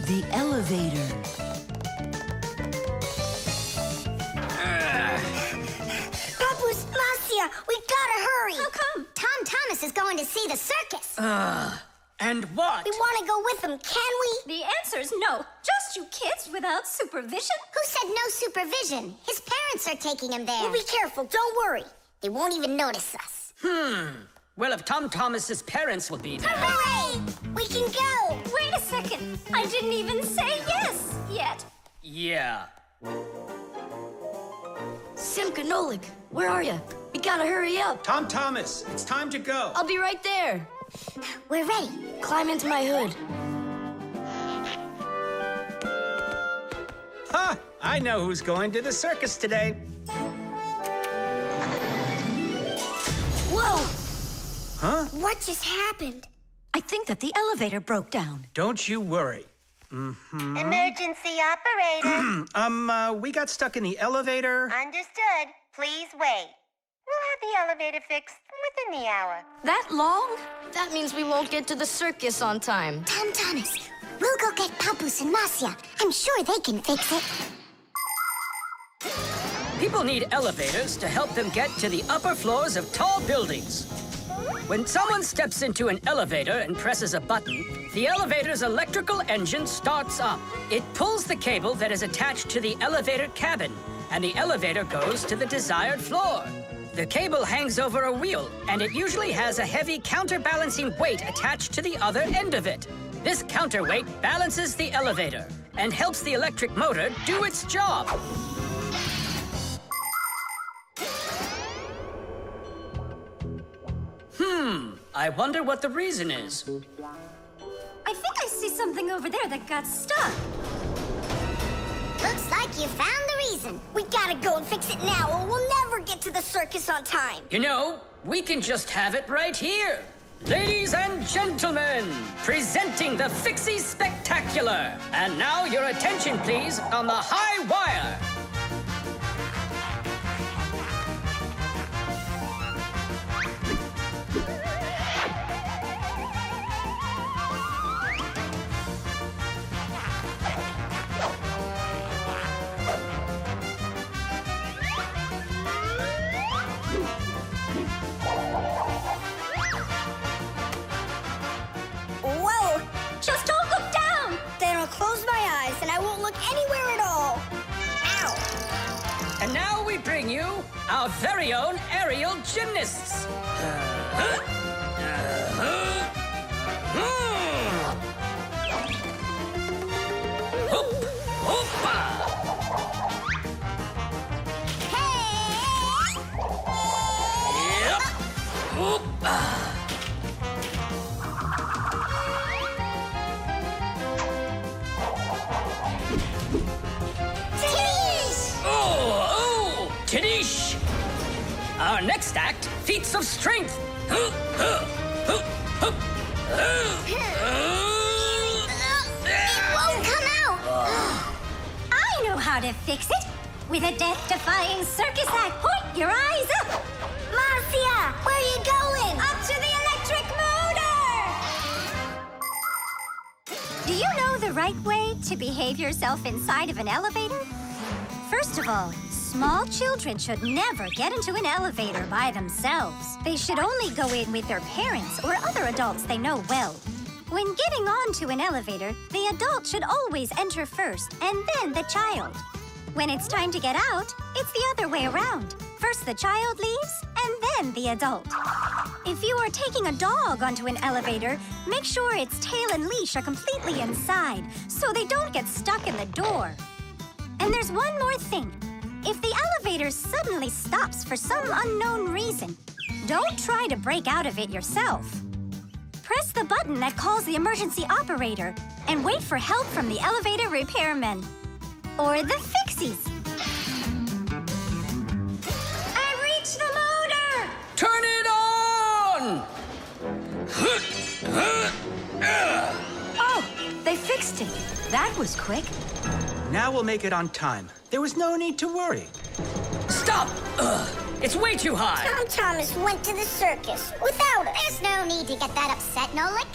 The elevator. Papus, Masiya, we gotta hurry! How come? Tom Thomas is going to see the circus. And what? We want to go with him, can we? The answer's no. Just you kids without supervision. Who said no supervision? His parents are taking him there. We'll be careful, don't worry. They won't even notice us. Well, if Tom Thomas's parents will be there... Hooray! We can go! Wait a second. I didn't even say yes yet. Yeah. Simka and Nolik, where are you? We gotta hurry up. Tom Thomas, it's time to go. I'll be right there. We're ready. Climb into my hood. Ha! I know who's going to the circus today. Whoa! Huh? What just happened? I think that the elevator broke down. Don't you worry. Emergency operator. We got stuck in the elevator. Understood. Please wait. We'll have the elevator fixed within the hour. That long? That means we won't get to the circus on time. Tom Thomas, we'll go get Papus and Masiya. I'm sure they can fix it. People need elevators to help them get to the upper floors of tall buildings. When someone steps into an elevator and presses a button, the elevator's electrical engine starts up. It pulls the cable that is attached to the elevator cabin, and the elevator goes to the desired floor. The cable hangs over a wheel, and it usually has a heavy counterbalancing weight attached to the other end of it. This counterweight balances the elevator and helps the electric motor do its job. I wonder what the reason is. I think I see something over there that got stuck. Looks like you found the reason. We gotta go and fix it now, or we'll never get to the circus on time. You know, we can just have it right here. Ladies and gentlemen, presenting the Fixie Spectacular. And now your attention, please, on the high wire. Whoa! Just don't look down. Then I'll close my eyes and I won't look anywhere at all. Ow! And now we bring you our very own aerial gymnasts. Hoop, hoopa. Hey! Yep. Hoopa. Oh, Tadish! Our next act, feats of strength. It won't come out! I know how to fix it. With a death-defying circus act. Point your eyes up. Masiya, where are you going? Up to the electric motor! Do you know the right way to behave yourself inside of an elevator? First of all, small children should never get into an elevator by themselves. They should only go in with their parents or other adults they know well. When getting onto an elevator, the adult should always enter first and then the child. When it's time to get out, it's the other way around. First the child leaves and then the adult. If you are taking a dog onto an elevator, make sure its tail and leash are completely inside so they don't get stuck in the door. And there's one more thing. If the elevator suddenly stops for some unknown reason, don't try to break out of it yourself. Press the button that calls the emergency operator and wait for help from the elevator repairmen. Or the Fixies. I reached the motor! Turn it on! Oh, they fixed it. That was quick. Now we'll make it on time. There was no need to worry. Stop! It's way too high. Tom Thomas went to the circus without us. There's no need to get that upset, Nolik.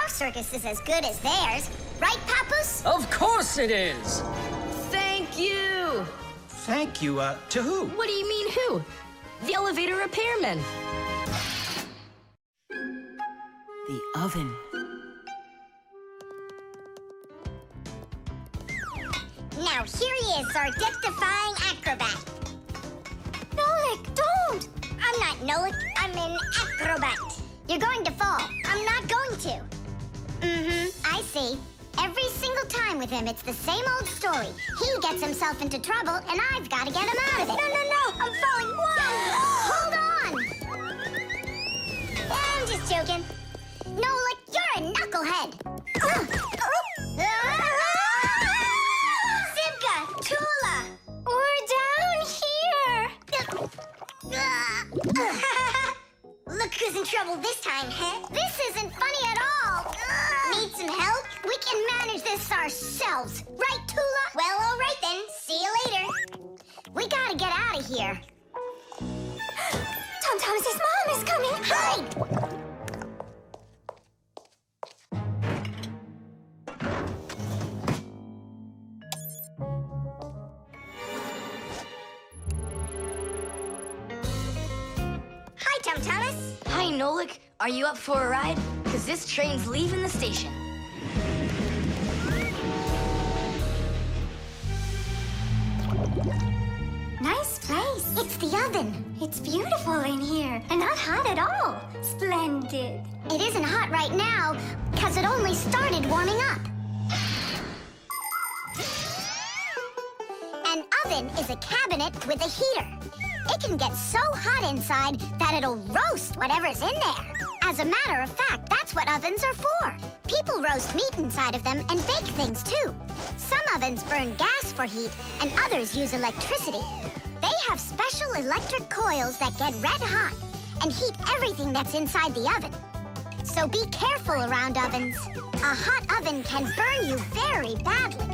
Our circus is as good as theirs. Right, Papus? Of course it is! Thank you! Thank you, to who? What do you mean, who? The elevator repairman. The oven. Now here he is, our death-defying acrobat. Nolik, don't! I'm not Nolik, I'm an acrobat. You're going to fall. I'm not going to. I see. Every single time with him, it's the same old story. He gets himself into trouble, and I've got to get him out of it. No, I'm falling. Whoa! Hold on! I'm just joking. Nolik, you're a knucklehead. Simka, Tula! We're down here! Look who's in trouble this time, huh? This isn't funny at all. Need some help? We can manage this ourselves. Right, Tula? Well, all right then. See you later. We gotta get out of here. Tom Thomas's mom is coming! Hide! Hi, Tom Thomas. Hi, Nolik. Are you up for a ride? Because this train's leaving the station. Nice place. It's the oven. It's beautiful in here, and not hot at all. Splendid. It isn't hot right now, because it only started warming up. An oven is a cabinet with a heater. It can get so hot inside that it'll roast whatever's in there. As a matter of fact, that's what ovens are for. People roast meat inside of them and bake things too. Some ovens burn gas for heat and others use electricity. They have special electric coils that get red hot and heat everything that's inside the oven. So be careful around ovens. A hot oven can burn you very badly.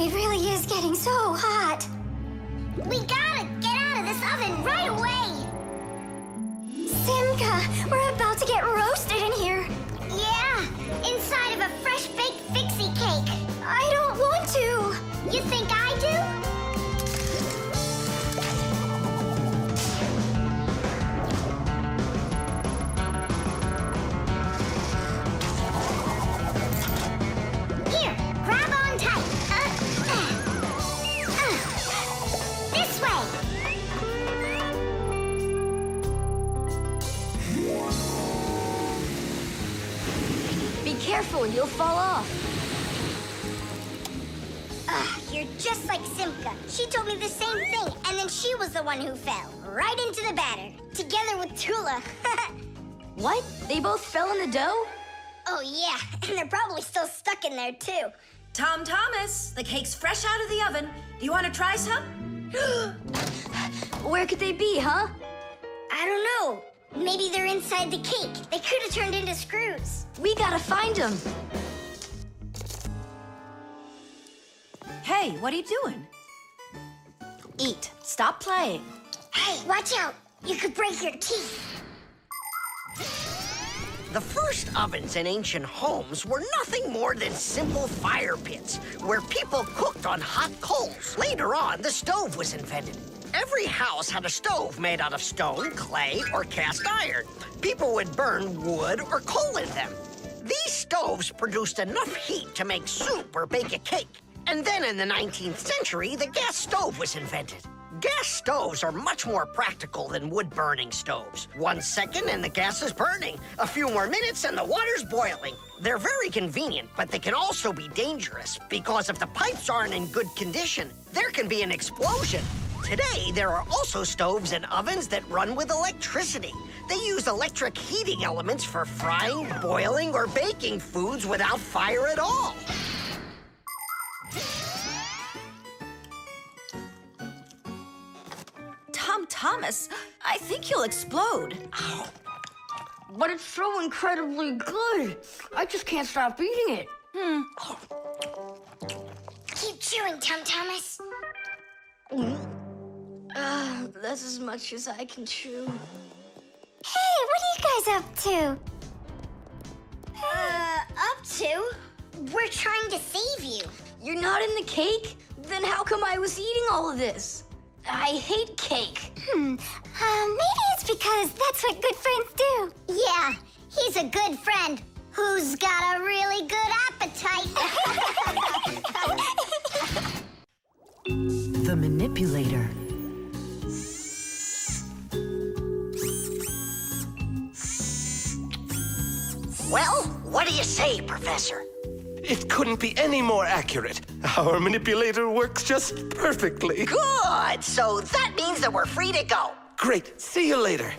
It really is getting so hot. We gotta get out of this oven right away! Simka, we're about to get roasted in here. Yeah, inside of a fresh-baked Fixie cake. I don't want to. You think I do? Here, grab on tight. This way. Be careful, you'll fall off. You're just like Simka. She told me the same thing, and then she was the one who fell. Right into the batter. Together with Tula. What? They both fell in the dough? Oh, yeah, and they're probably still stuck in there, too. Tom Thomas, the cake's fresh out of the oven. Do you want to try some? Where could they be, huh? I don't know. Maybe they're inside the cake. They could have turned into screws. We gotta find them. Hey, what are you doing? Eat. Stop playing. Hey, watch out. You could break your teeth. The first ovens in ancient homes were nothing more than simple fire pits where people cooked on hot coals. Later on, the stove was invented. Every house had a stove made out of stone, clay, or cast iron. People would burn wood or coal in them. These stoves produced enough heat to make soup or bake a cake. And then in the 19th century, the gas stove was invented. Gas stoves are much more practical than wood-burning stoves. 1 second and the gas is burning. A few more minutes and the water's boiling. They're very convenient, but they can also be dangerous because if the pipes aren't in good condition, there can be an explosion. Today, there are also stoves and ovens that run with electricity. They use electric heating elements for frying, boiling, or baking foods without fire at all. Tom Thomas, I think you'll explode. But it's so incredibly good. I just can't stop eating it. Keep chewing, Tom Thomas. That's as much as I can chew. Hey, what are you up to? Up to? We're trying to save you. You're not in the cake? Then how come I was eating all of this? I hate cake. Maybe it's because that's what good friends do. Yeah, he's a good friend who's got a really good appetite. The Manipulator. Well, what do you say, Professor? It couldn't be any more accurate. Our manipulator works just perfectly. Good! So that means that we're free to go. Great. See you later.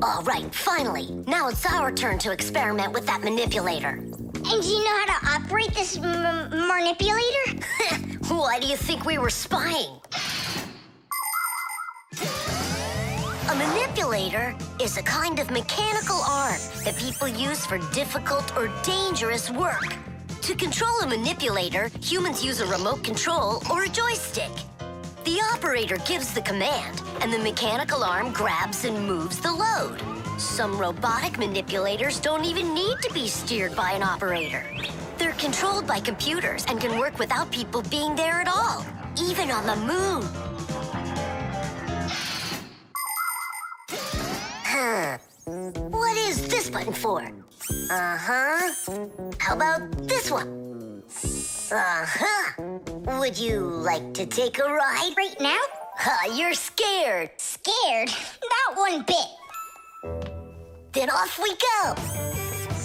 All right, finally. Now it's our turn to experiment with that manipulator. And do you know how to operate this manipulator? Why do you think we were spying? A manipulator is a kind of mechanical arm that people use for difficult or dangerous work. To control a manipulator, humans use a remote control or a joystick. The operator gives the command, and the mechanical arm grabs and moves the load. Some robotic manipulators don't even need to be steered by an operator. They're controlled by computers and can work without people being there at all, even on the moon. What is this button for? Uh-huh. How about this one? Uh-huh. Would you like to take a ride? Right now? You're scared. Scared? Not one bit. Then off we go.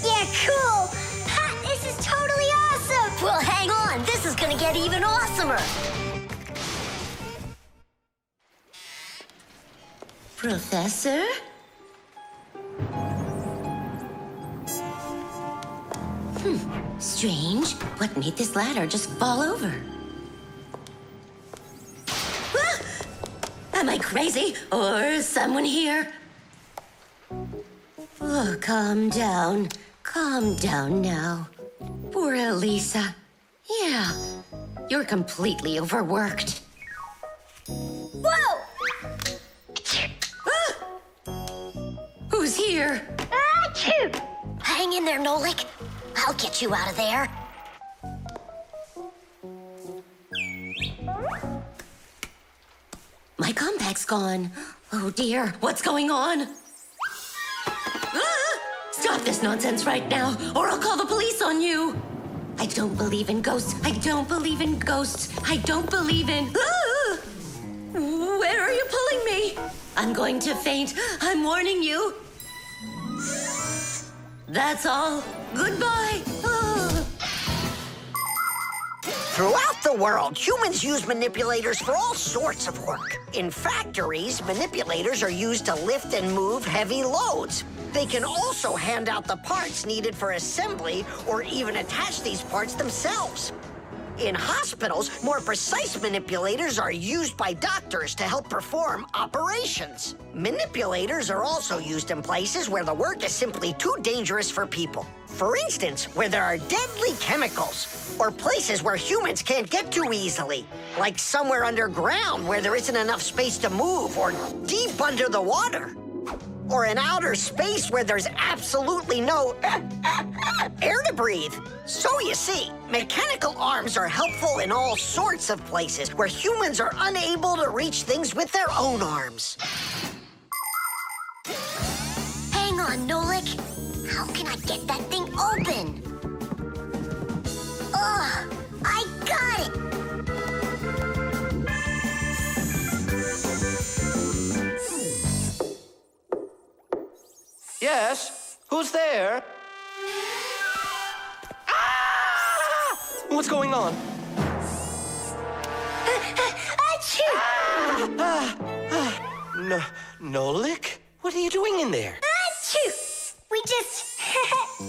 Yeah, cool. Ha, this is totally awesome. Well, hang on. This is gonna get even awesomer. Professor? Strange. What made this ladder just fall over? Ah! Am I crazy? Or is someone here? Oh, calm down. Calm down now. Poor Elisa. Yeah, you're completely overworked. Whoa! Ah! Who's here? Achoo! Hang in there, Nolik. I'll get you out of there. My compact's gone. Oh dear, what's going on? Ah! Stop this nonsense right now, or I'll call the police on you. I don't believe in ghosts. I don't believe in ghosts. I don't believe in... Ah! Where are you pulling me? I'm going to faint. I'm warning you. That's all. Goodbye. Ah. Throughout the world, humans use manipulators for all sorts of work. In factories, manipulators are used to lift and move heavy loads. They can also hand out the parts needed for assembly or even attach these parts themselves. In hospitals, more precise manipulators are used by doctors to help perform operations. Manipulators are also used in places where the work is simply too dangerous for people. For instance, where there are deadly chemicals, or places where humans can't get to easily, like somewhere underground where there isn't enough space to move, or deep under the water. Or in outer space where there's absolutely no air to breathe. So you see, mechanical arms are helpful in all sorts of places where humans are unable to reach things with their own arms. Hang on, Nolik. How can I get that thing open? Ugh, I got it! Yes? Who's there? Ah! What's going on? Achoo! Nolik? What are you doing in there? Achoo! We just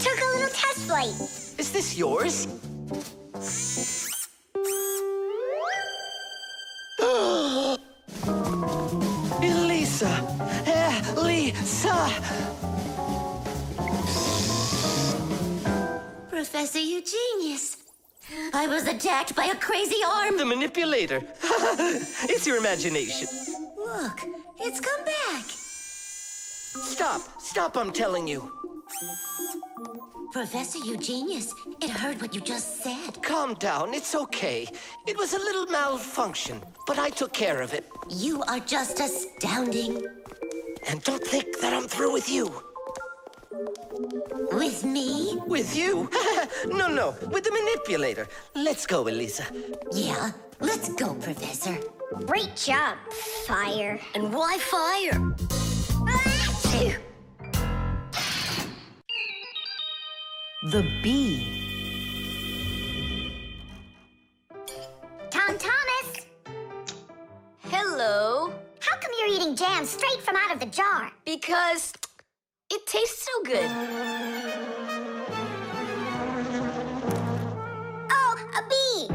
took a little test flight. Is this yours? Elisa! Elisa! Professor, you genius. I was attacked by a crazy arm. The manipulator. It's your imagination. Look, it's come back. Stop, I'm telling you. Professor Eugenius, it heard what you just said. Calm down, it's okay. It was a little malfunction, but I took care of it. You are just astounding. And don't think that I'm through with you. With me? With you? No, with the manipulator. Let's go, Elisa. Yeah, let's go, Professor. Great job, Fire. And why fire? The bee. Tom Thomas, Hello. how come you're eating jam straight from out of the jar? Because it tastes so good. Oh, a bee!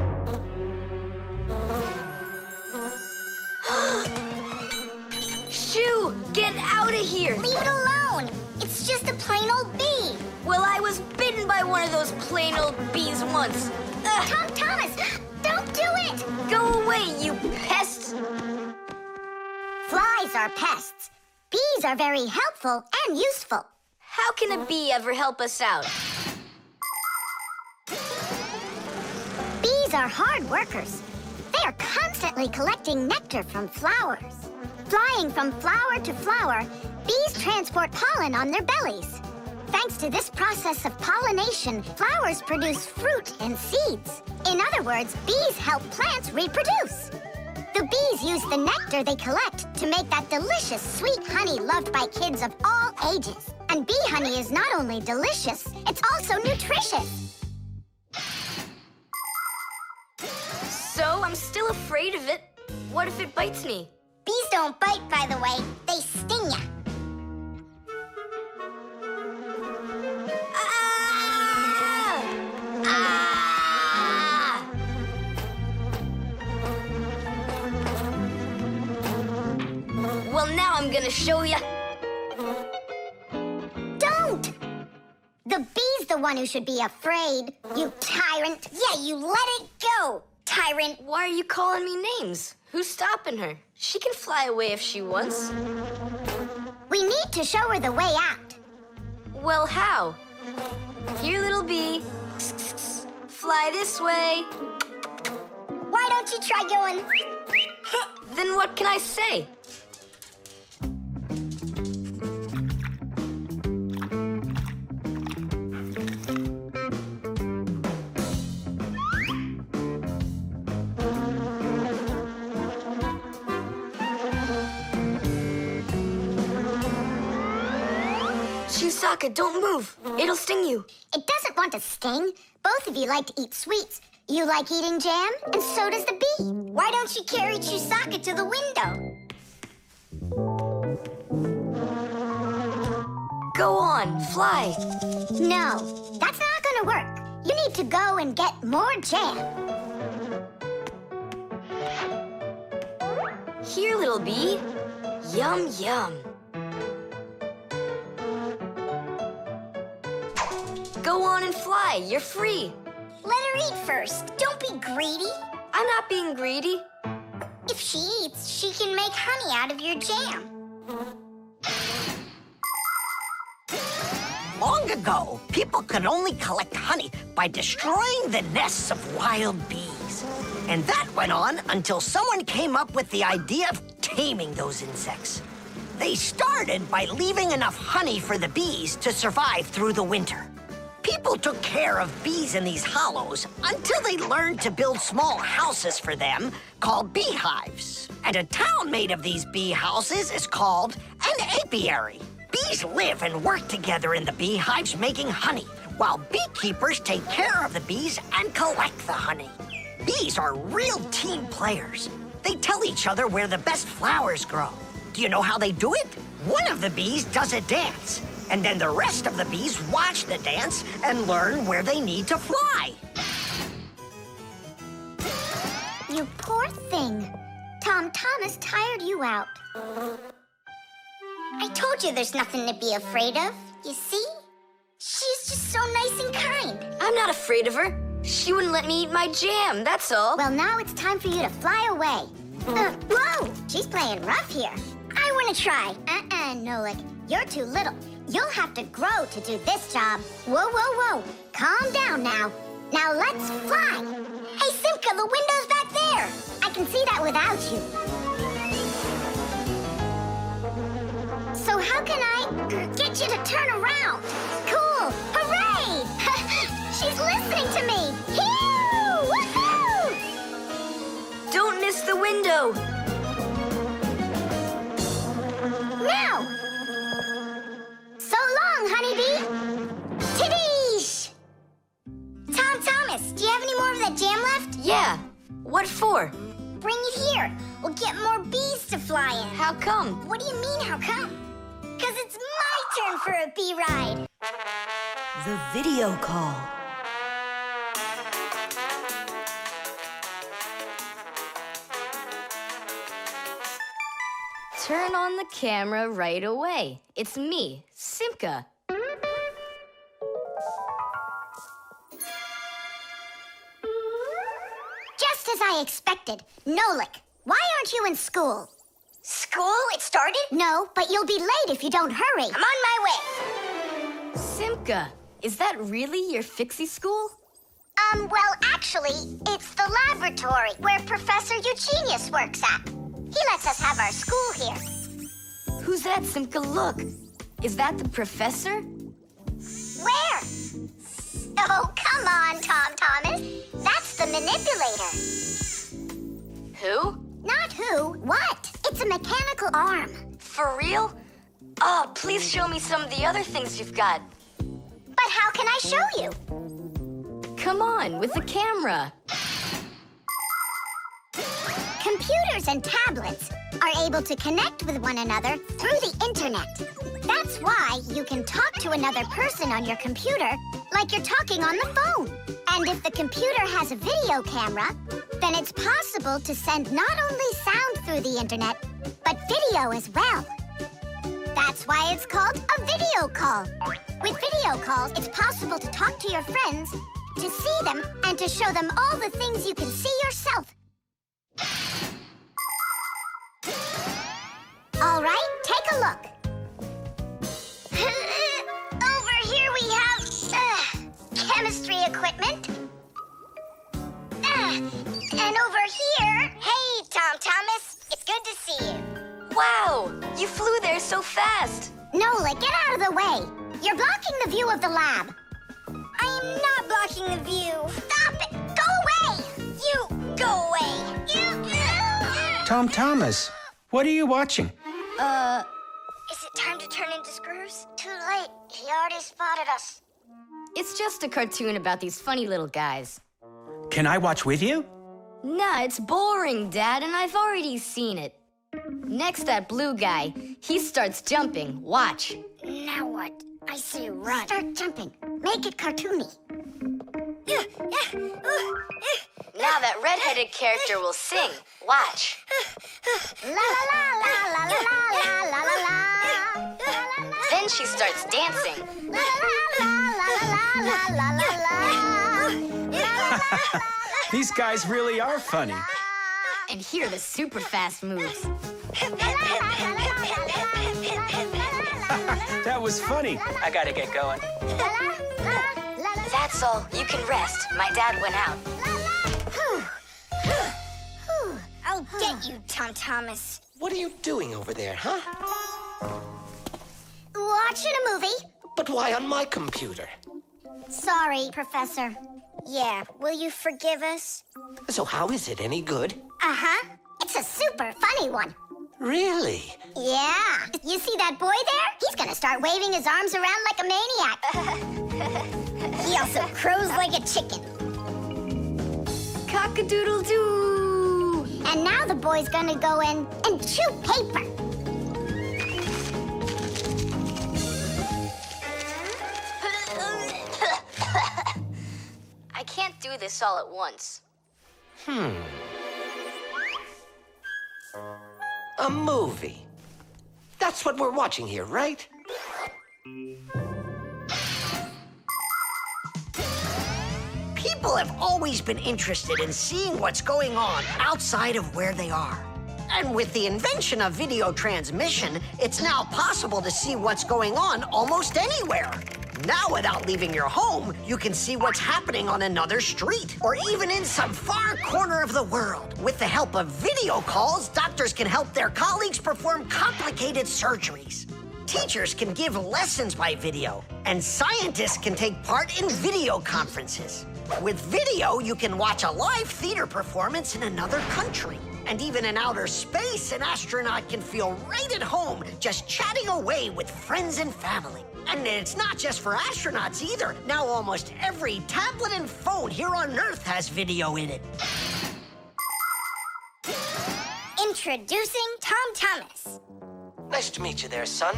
Shoo! Get out of here! Leave it alone! It's just a plain old bee! Well, I was bitten by one of those plain old bees once. Ugh. Tom Thomas, don't do it! Go away, you pest! Flies are pests. Bees are very helpful and useful. How can a bee ever help us out? Bees are hard workers. They are constantly collecting nectar from flowers. Flying from flower to flower, bees transport pollen on their bellies. Thanks to this process of pollination, flowers produce fruit and seeds. In other words, bees help plants reproduce. The bees use the nectar they collect to make that delicious sweet honey loved by kids of all ages. And bee honey is not only delicious, it's also nutritious. So I'm still afraid of it. What if it bites me? Bees don't bite, by the way. They sting ya. Ah! Ah! Well, now I'm gonna show ya. Don't! The bee's the one who should be afraid. You tyrant. Yeah, you let it go, tyrant. Why are you calling me names? Who's stopping her? She can fly away if she wants. We need to show her the way out. Well, how? Here, little bee. Fly this way. Why don't you try going? Then what can I say? Chusaka, don't move. It'll sting you. It doesn't want to sting. Both of you like to eat sweets. You like eating jam, and so does the bee. Why don't you carry Chusaka to the window? Go on, fly. No, that's not gonna work. You need to go and get more jam. Here, little bee. Yum, yum. Go on and fly. You're free. Let her eat first. Don't be greedy. I'm not being greedy. If she eats, she can make honey out of your jam. Long ago, people could only collect honey by destroying the nests of wild bees. And that went on until someone came up with the idea of taming those insects. They started by leaving enough honey for the bees to survive through the winter. People took care of bees in these hollows until they learned to build small houses for them called beehives. And a town made of these bee houses is called an apiary. Bees live and work together in the beehives making honey, while beekeepers take care of the bees and collect the honey. Bees are real team players. They tell each other where the best flowers grow. Do you know how they do it? One of the bees does a dance, and then the rest of the bees watch the dance and learn where they need to fly. You poor thing. Tom Thomas tired you out. I told you there's nothing to be afraid of. You see? She's just so nice and kind. I'm not afraid of her. She wouldn't let me eat my jam, that's all. Well, now it's time for you to fly away. Whoa! She's playing rough here. I want to try. and Nolik. You're too little. You'll have to grow to do this job. Whoa, whoa, whoa. Calm down now. Now let's fly. Hey, Simka, the window's back there. I can see that without you. So how can I get you to turn around? Cool. Hooray! She's listening to me. Phew! Woohoo! Don't miss the window. Now! So long, honeybee! Tidish! Tom Thomas, do you have any more of that jam left? Yeah. What for? Bring it here. We'll get more bees to fly in. How come? What do you mean, how come? Because it's my turn for a bee ride. The video call. Turn on the camera right away. It's me, Simka. Just as I expected. Nolik, why aren't you in school? School? It started? No, but you'll be late if you don't hurry. I'm on my way. Simka, is that really your Fixie school? Well, actually, it's the laboratory where Professor Eugenius works at. He lets us have our school here. Who's that, Simka? Look. Is that the professor? Where? Oh, come on, Tom Thomas. That's the manipulator. Who? Not who, what? It's a mechanical arm. For real? Oh, please show me some of the other things you've got. But how can I show you? Come on, with the camera. Computers and tablets are able to connect with one another through the internet. That's why you can talk to another person on your computer like you're talking on the phone. And if the computer has a video camera, then it's possible to send not only sound through the internet, but video as well. That's why it's called a video call. With video calls, it's possible to talk to your friends, to see them, and to show them all the things you can see yourself. All right, take a look. Over here we have chemistry equipment. And over here... Hey, Tom Thomas. It's good to see you. Wow, you flew there so fast. Nolik, get out of the way. You're blocking the view of the lab. I am not blocking the view. Stop it. Go away. You go away. Tom Thomas, what are you watching? Is it time to turn into screws? Too late. He already spotted us. It's just a cartoon about these funny little guys. Can I watch with you? Nah, it's boring, Dad, and I've already seen it. Next, that blue guy. He starts jumping. Watch. Now what? I say run. Start jumping. Make it cartoony. Now that red-headed character will sing. Watch. La la la la la la la la la. Then she starts dancing. La la la la la la la la. These guys really are funny. And here are the super fast moves. That was funny. I gotta get going. That's all. You can rest. My dad went out. I'll get you, Tom Thomas. What are you doing over there, huh? Watching a movie. But why on my computer? Sorry, Professor. Yeah, will you forgive us? So how is it any good? Uh-huh. It's a super funny one. Really? Yeah. You see that boy there? He's gonna start waving his arms around like a maniac. He also crows like a chicken. Cock-a-doodle-doo! And now the boy's gonna go in and chew paper. I can't do this all at once. A movie. That's what we're watching here, right? People have always been interested in seeing what's going on outside of where they are. And with the invention of video transmission, it's now possible to see what's going on almost anywhere. Now, without leaving your home, you can see what's happening on another street, or even in some far corner of the world. With the help of video calls, doctors can help their colleagues perform complicated surgeries. Teachers can give lessons by video, and scientists can take part in video conferences. With video, you can watch a live theater performance in another country. And even in outer space, an astronaut can feel right at home, just chatting away with friends and family. And it's not just for astronauts either. Now almost every tablet and phone here on Earth has video in it. Introducing Tom Thomas. Nice to meet you there, son.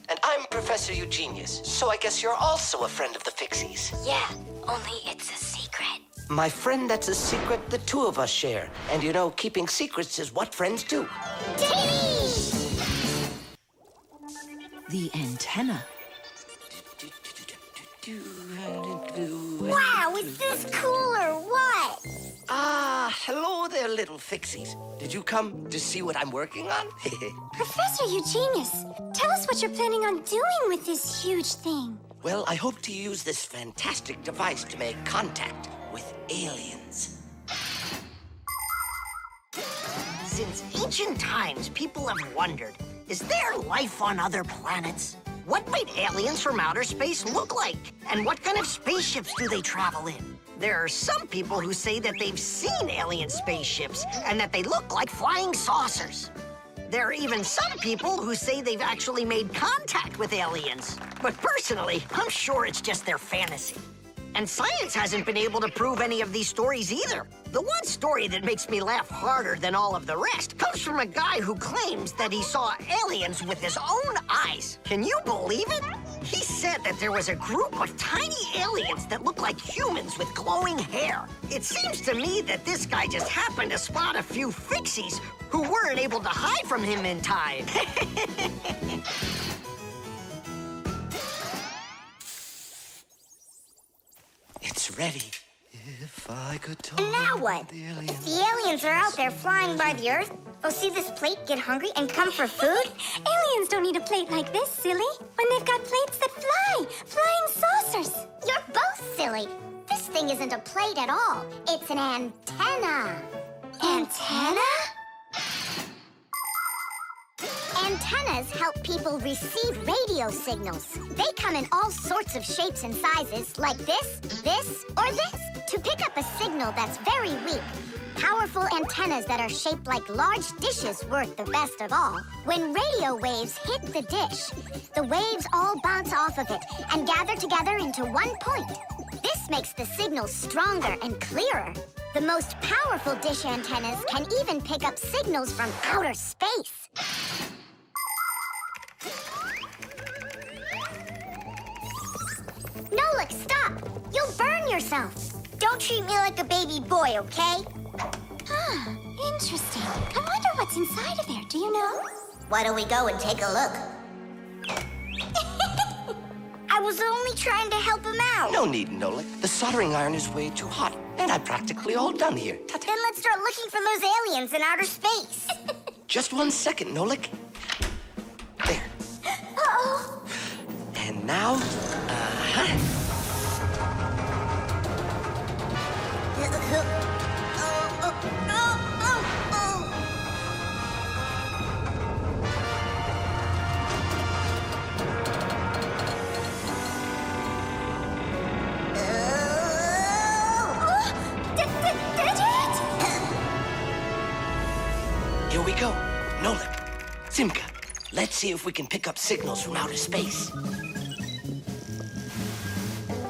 And I'm Professor Eugenius, so I guess you're also a friend of the Fixies. Yeah, only it's a secret. My friend, that's a secret the two of us share. And you know, keeping secrets is what friends do. The antenna. Wow, is this cool or what? Ah, hello there, little Fixies. Did you come to see what I'm working on? Professor Eugenius, tell us what you're planning on doing with this huge thing. Well, I hope to use this fantastic device to make contact with aliens. Since ancient times, people have wondered, is there life on other planets? What might aliens from outer space look like? And what kind of spaceships do they travel in? There are some people who say that they've seen alien spaceships and that they look like flying saucers. There are even some people who say they've actually made contact with aliens. But personally, I'm sure it's just their fantasy. And science hasn't been able to prove any of these stories either. The one story that makes me laugh harder than all of the rest comes from a guy who claims that he saw aliens with his own eyes. Can you believe it? He said that there was a group of tiny aliens that looked like humans with glowing hair. It seems to me that this guy just happened to spot a few Fixies who weren't able to hide from him in time. It's ready. If I could talk. And now what? If the aliens are out there flying by the Earth, they'll see this plate, get hungry, and come for food? Aliens don't need a plate like this, silly, when they've got plates that fly, flying saucers. You're both silly. This thing isn't a plate at all. It's an antenna. Antenna? Antennas help people receive radio signals. They come in all sorts of shapes and sizes, like this, or this, to pick up a signal that's very weak. Powerful antennas that are shaped like large dishes work the best of all. When radio waves hit the dish, the waves all bounce off of it and gather together into one point. This makes the signal stronger and clearer. The most powerful dish antennas can even pick up signals from outer space. Nolik, stop! You'll burn yourself. Don't treat me like a baby boy, okay? Ah, interesting. I wonder what's inside of there. Do you know? Why don't we go and take a look? I was only trying to help him out. No need, Nolik. The soldering iron is way too hot, and I'm practically all done here. Ta-ta. Then let's start looking for those aliens in outer space. Just 1 second, Nolik. There. Uh-oh. And now, Here we go. Nolik, Simka, let's see if we can pick up signals from outer space.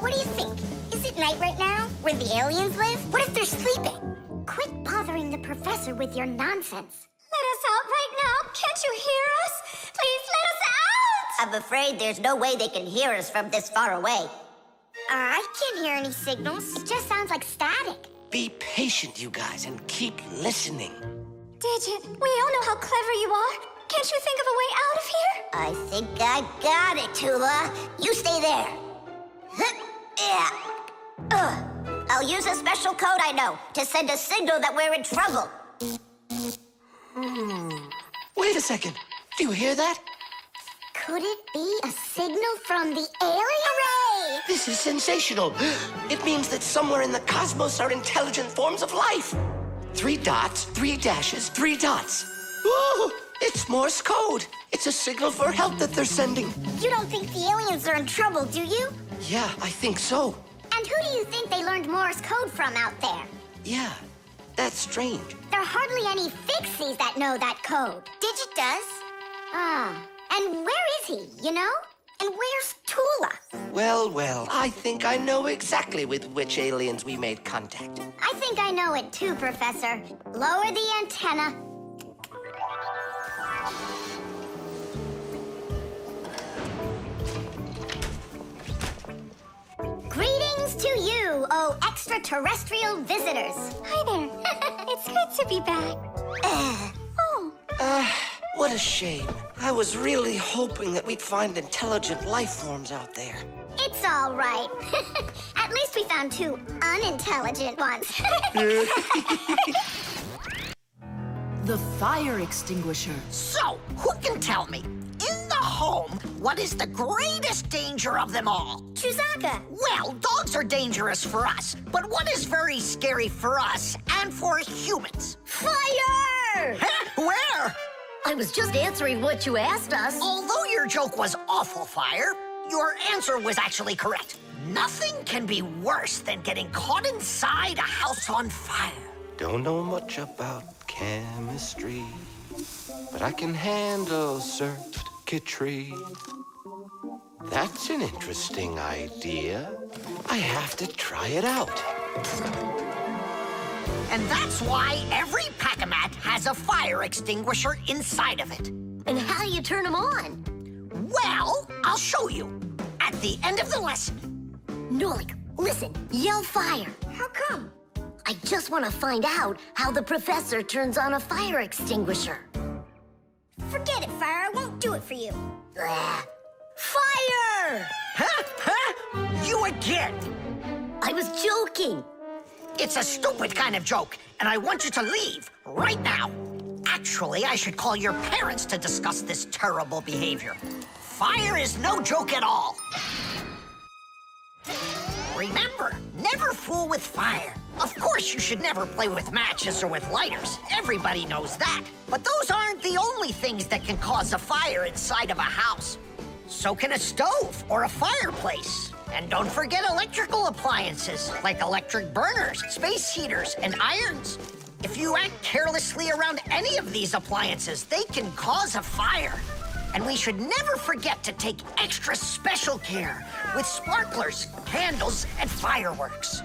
What do you think? Is it night right now, where the aliens live? What if they're sleeping? Quit bothering the professor with your nonsense. Let us out right now. Can't you hear us? Please let us out! I'm afraid there's no way they can hear us from this far away. I can't hear any signals. It just sounds like static. Be patient, you guys, and keep listening. Digit, we all know how clever you are. Can't you think of a way out of here? I think I got it, Tula. You stay there. I'll use a special code I know to send a signal that we're in trouble. Wait a second. Do you hear that? Could it be a signal from the alien? Hooray! This is sensational. It means that somewhere in the cosmos are intelligent forms of life. 3 dots, 3 dashes, 3 dots. Ooh, it's Morse code. It's a signal for help that they're sending. You don't think the aliens are in trouble, do you? Yeah, I think so. And who do you think they learned Morse code from out there? Yeah, that's strange. There are hardly any Fixies that know that code. Digit does. Ah, and where is he, you know? And where's Tula? Well, I think I know exactly with which aliens we made contact. I think I know it too, Professor. Lower the antenna. Greetings to you, oh extraterrestrial visitors. Hi there. It's good to be back. What a shame. I was really hoping that we'd find intelligent life forms out there. It's all right. At least we found 2 unintelligent ones. The fire extinguisher. So, who can tell me, in the home, what is the greatest danger of them all? Chuzaka. Well, dogs are dangerous for us, but what is very scary for us and for humans? Fire! Huh? Where? I was just answering what you asked us. Although your joke was awful, Fire, your answer was actually correct. Nothing can be worse than getting caught inside a house on fire. Don't know much about chemistry, but I can handle circuitry. That's an interesting idea. I have to try it out. And that's why every Pack-A-Mat has a fire extinguisher inside of it. And how do you turn them on? Well, I'll show you at the end of the lesson. Nolik, listen, yell fire. How come? I just want to find out how the professor turns on a fire extinguisher. Forget it, Fire. I won't do it for you. Fire! Huh? You again? I was joking. It's a stupid kind of joke, and I want you to leave right now. Actually, I should call your parents to discuss this terrible behavior. Fire is no joke at all. Remember, never fool with fire. Of course, you should never play with matches or with lighters. Everybody knows that. But those aren't the only things that can cause a fire inside of a house. So can a stove or a fireplace. And don't forget electrical appliances, like electric burners, space heaters, and irons. If you act carelessly around any of these appliances, they can cause a fire. And we should never forget to take extra special care with sparklers, candles, and fireworks.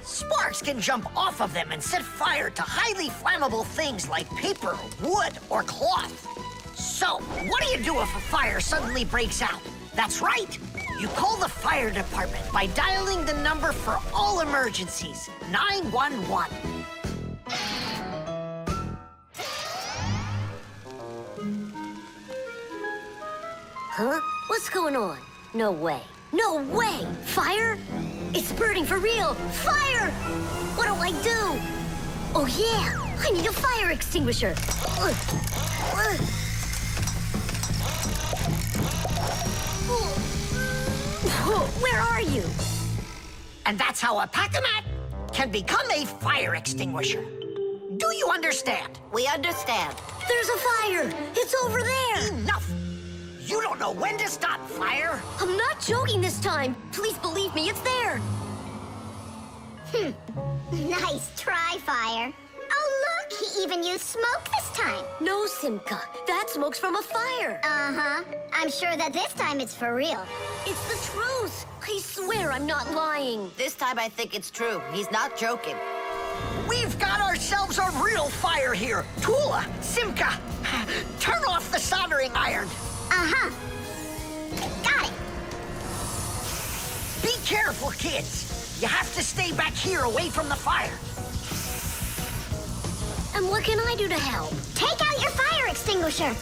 Sparks can jump off of them and set fire to highly flammable things like paper, wood, or cloth. So, what do you do if a fire suddenly breaks out? That's right. You call the fire department by dialing the number for all emergencies, 911. Huh? What's going on? No way. No way! Fire? It's burning for real! Fire! What do I do? Oh yeah! I need a fire extinguisher! Where are you? And that's how a Pack-A-Mat can become a fire extinguisher. Do you understand? We understand. There's a fire! It's over there! Enough! You don't know when to stop fire. I'm not joking this time. Please believe me, it's there. Nice try, Fire. Oh, look, he even used smoke this time. No, Simka. That smoke's from a fire. Uh-huh. I'm sure that this time it's for real. It's the truth. I swear I'm not lying. This time I think it's true. He's not joking. We've got ourselves a real fire here. Tula, Simka, turn off the soldering iron. Uh-huh. Got it. Be careful, kids. You have to stay back here away from the fire. And what can I do to help? Take out your fire extinguisher.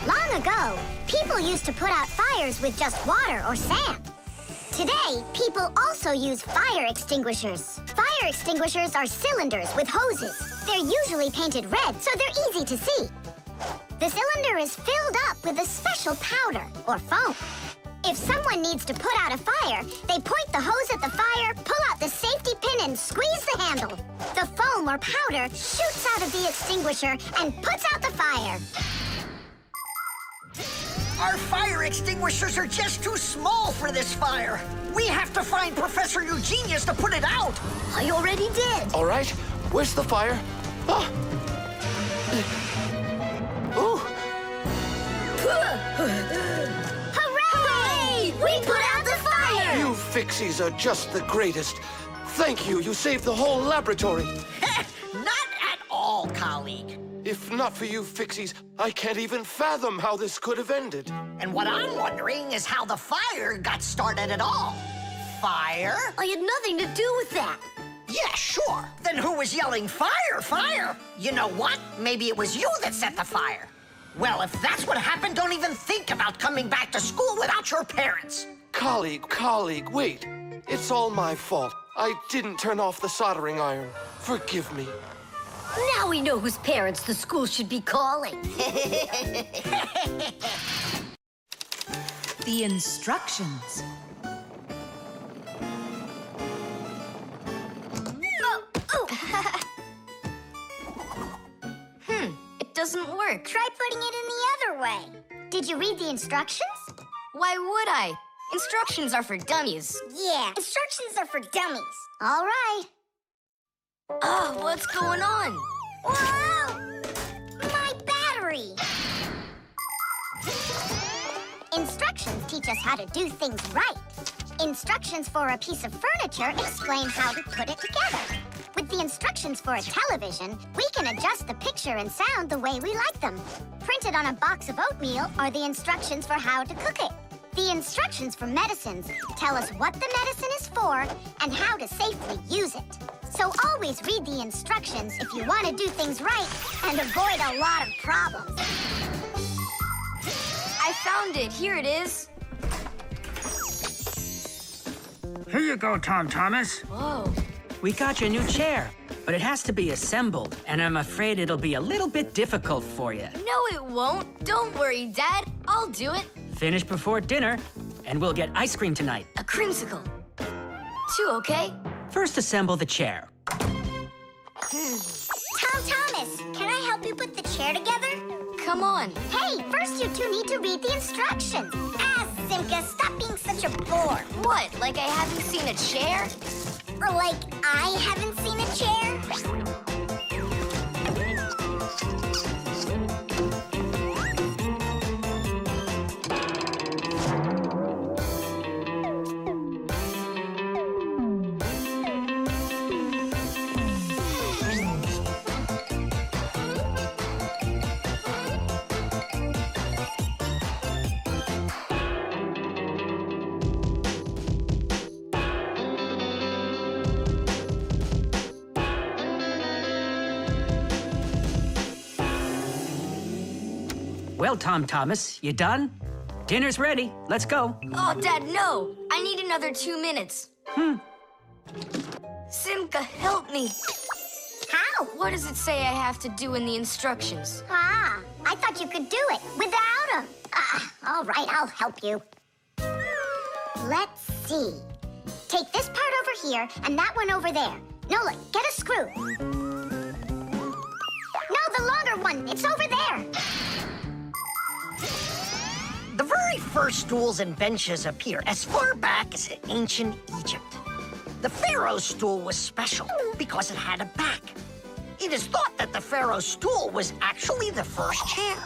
Long ago, people used to put out fires with just water or sand. Today, people also use fire extinguishers. Fire extinguishers are cylinders with hoses. They're usually painted red, so they're easy to see. The cylinder is filled up with a special powder or foam. If someone needs to put out a fire, they point the hose at the fire, pull out the safety pin, and squeeze the handle. The foam or powder shoots out of the extinguisher and puts out the fire. Our fire extinguishers are just too small for this fire. We have to find Professor Eugenius to put it out. I already did. All right, where's the fire? Ah. Ooh. Hooray! We put out the fire! You Fixies are just the greatest. Thank you. You saved the whole laboratory. Not at all, colleague. If not for you Fixies, I can't even fathom how this could have ended. And what I'm wondering is how the fire got started at all. Fire? I had nothing to do with that. Yeah, sure. Then who was yelling, fire, fire? You know what? Maybe it was you that set the fire. Well, if that's what happened, don't even think about coming back to school without your parents. Colleague, wait. It's all my fault. I didn't turn off the soldering iron. Forgive me. Now we know whose parents the school should be calling. The instructions. It doesn't work. Try putting it in the other way. Did you read the instructions? Why would I? Instructions are for dummies. Yeah, instructions are for dummies. All right. Oh, what's going on? Whoa! My battery! Instructions teach us how to do things right. Instructions for a piece of furniture explain how to put it together. With the instructions for a television, we can adjust the picture and sound the way we like them. Printed on a box of oatmeal are the instructions for how to cook it. The instructions for medicines tell us what the medicine is for and how to safely use it. So always read the instructions if you want to do things right and avoid a lot of problems. I found it. Here it is. Here you go, Tom Thomas. Whoa. We got you a new chair, but it has to be assembled, and I'm afraid it'll be a little bit difficult for you. No, it won't. Don't worry, Dad. I'll do it. Finish before dinner, and we'll get ice cream tonight. A creamsicle. 2, okay? First, assemble the chair. Tom Thomas, can I help you put the chair together? Come on. Hey, first you two need to read the instructions. Simka, stop being such a bore. What, like I haven't seen a chair? Or like I haven't seen a chair? Well, Tom Thomas, you done? Dinner's ready. Let's go. Oh, Dad, no. I need another 2 minutes. Simka, help me. How? What does it say I have to do in the instructions? Ah, I thought you could do it without them. All right, I'll help you. Let's see. Take this part over here and that one over there. Nolik, get a screw. No, the longer one. It's over there. The very first stools and benches appear as far back as ancient Egypt. The pharaoh's stool was special because it had a back. It is thought that the pharaoh's stool was actually the first chair.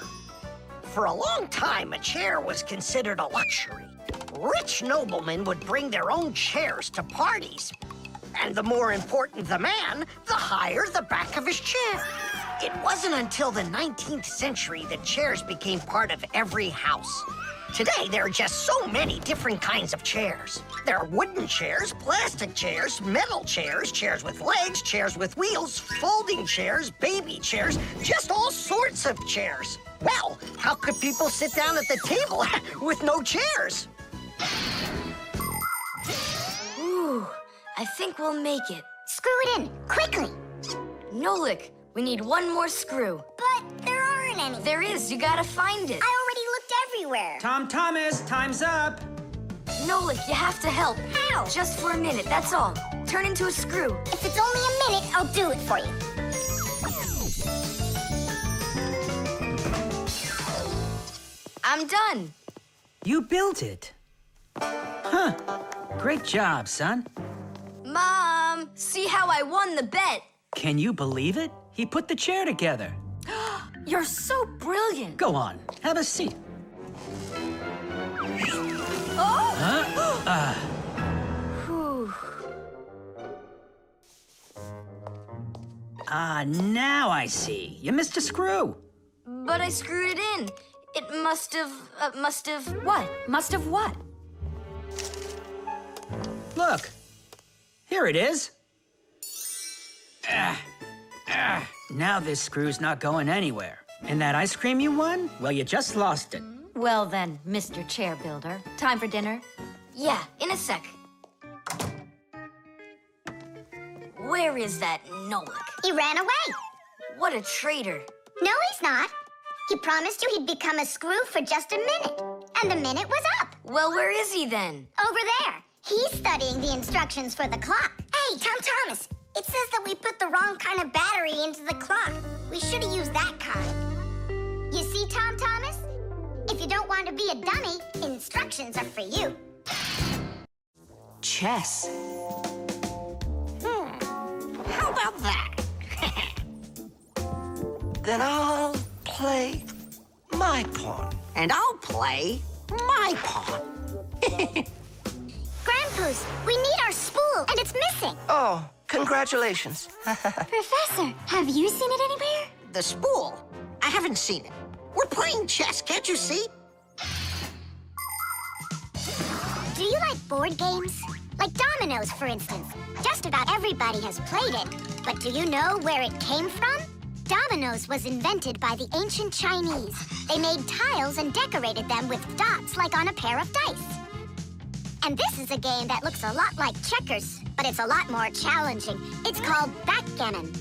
For a long time, a chair was considered a luxury. Rich noblemen would bring their own chairs to parties. And the more important the man, the higher the back of his chair. It wasn't until the 19th century that chairs became part of every house. Today, there are just so many different kinds of chairs. There are wooden chairs, plastic chairs, metal chairs, chairs with legs, chairs with wheels, folding chairs, baby chairs, just all sorts of chairs. Well, how could people sit down at the table with no chairs? Whew, I think we'll make it. Screw it in, quickly. Nolik, we need one more screw. But there aren't any. There is, you gotta find it. I already looked everywhere. Thomas, time's up. Nolik, you have to help. How? Just for a minute, that's all. Turn into a screw. If it's only a minute, I'll do it for you. I'm done. You built it. Huh. Great job, son. Mom, see how I won the bet? Can you believe it? He put the chair together. You're so brilliant. Go on, have a seat. Oh! Whew. Now I see. You missed a screw. But I screwed it in. It must have... What? Must have what? Look. Here it is. Now this screw's not going anywhere. And that ice cream you won? Well, you just lost it. Well then, Mr. Chair Builder, time for dinner? Yeah, in a sec. Where is that Nolik? He ran away. What a traitor. No, he's not. He promised you he'd become a screw for just a minute. And the minute was up. Well, where is he then? Over there. He's studying the instructions for the clock. Hey, Thomas, it says that we put the wrong kind of battery into the clock. We should have used that kind. You see, Thomas? If you don't want to be a dummy, instructions are for you. Chess. How about that? Then I'll play my pawn. And I'll play my pawn. Grandpa's, we need our spool, and it's missing. Oh, congratulations. Professor, have you seen it anywhere? The spool? I haven't seen it. We're playing chess, can't you see? Do you like board games? Like dominoes, for instance. Just about everybody has played it. But do you know where it came from? Dominoes was invented by the ancient Chinese. They made tiles and decorated them with dots like on a pair of dice. And this is a game that looks a lot like checkers, but it's a lot more challenging. It's called backgammon.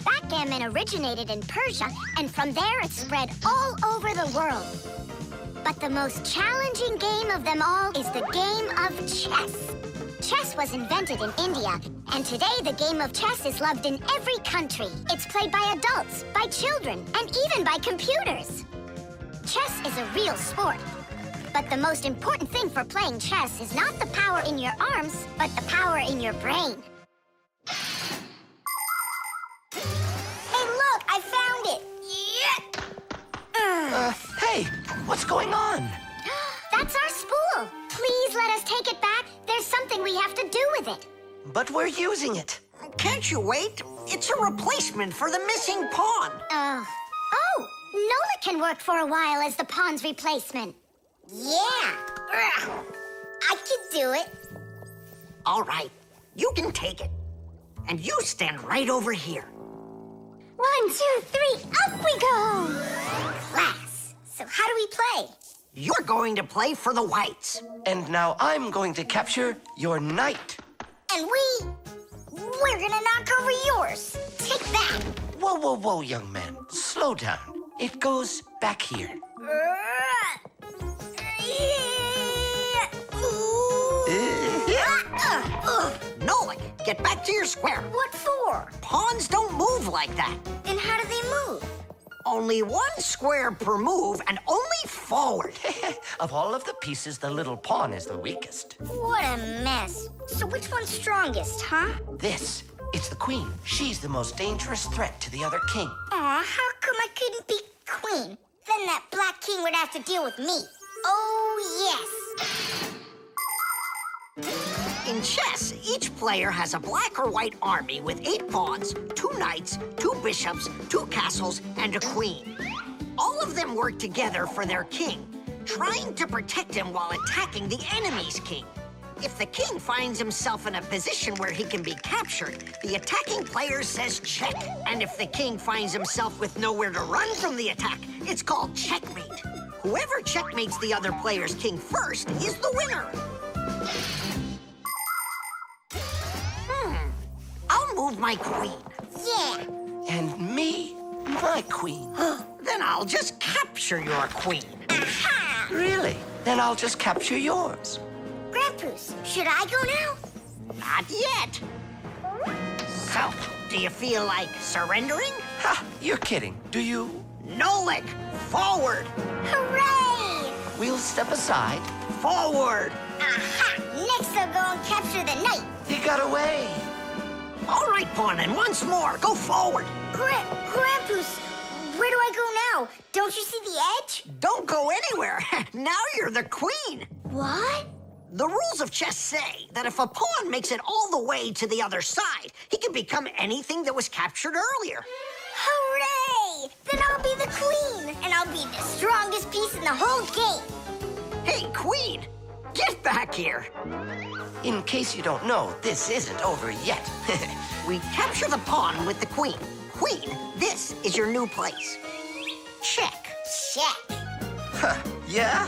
Backgammon originated in Persia, and from there it spread all over the world. But the most challenging game of them all is the game of chess. Chess was invented in India, and today the game of chess is loved in every country. It's played by adults, by children, and even by computers. Chess is a real sport. But the most important thing for playing chess is not the power in your arms, but the power in your brain. Hey, look, I found it! Yeah! Hey, what's going on? That's our spool. Please let us take it back. There's something we have to do with it. But we're using it. Can't you wait? It's a replacement for the missing pawn. Oh, Nolik can work for a while as the pawn's replacement. Yeah, I could do it. All right, you can take it. And you stand right over here. 1, 2, 3, up we go! Class. So how do we play? You're going to play for the whites. And now I'm going to capture your knight. And we're gonna knock over yours. Take that. Whoa, whoa, whoa, young man. Slow down. It goes back here. Nolik, get back to your square. What for? Pawns don't move like that. Then how do they move? Only one square per move and only forward. Of all of the pieces, the little pawn is the weakest. What a mess. So which one's strongest, huh? This, it's the queen. She's the most dangerous threat to the other king. Aw, how come I couldn't be queen? Then that black king would have to deal with me. Oh, yes. In chess, each player has a black or white army with 8 pawns, 2 knights, 2 bishops, 2 castles, and a queen. All of them work together for their king, trying to protect him while attacking the enemy's king. If the king finds himself in a position where he can be captured, the attacking player says check. And if the king finds himself with nowhere to run from the attack, it's called checkmate. Whoever checkmates the other player's king first is the winner. with my queen. Yeah. And me, my queen. Then I'll just capture your queen. Aha! Really? Then I'll just capture yours. Grandpoos, should I go now? Not yet. So, do you feel like surrendering? Ha! You're kidding. Do you? Nolik, forward! Hooray! We'll step aside. Forward! Aha! Next I'll go and capture the knight. He got away. All right, Pawn, and once more, go forward. Grandpoos, where do I go now? Don't you see the edge? Don't go anywhere. Now you're the queen. What? The rules of chess say that if a pawn makes it all the way to the other side, he can become anything that was captured earlier. Hooray! Then I'll be the queen, and I'll be the strongest piece in the whole game. Hey, queen, get back here. In case you don't know, this isn't over yet. We capture the pawn with the queen. Queen, this is your new place. Check. Check. Huh, yeah?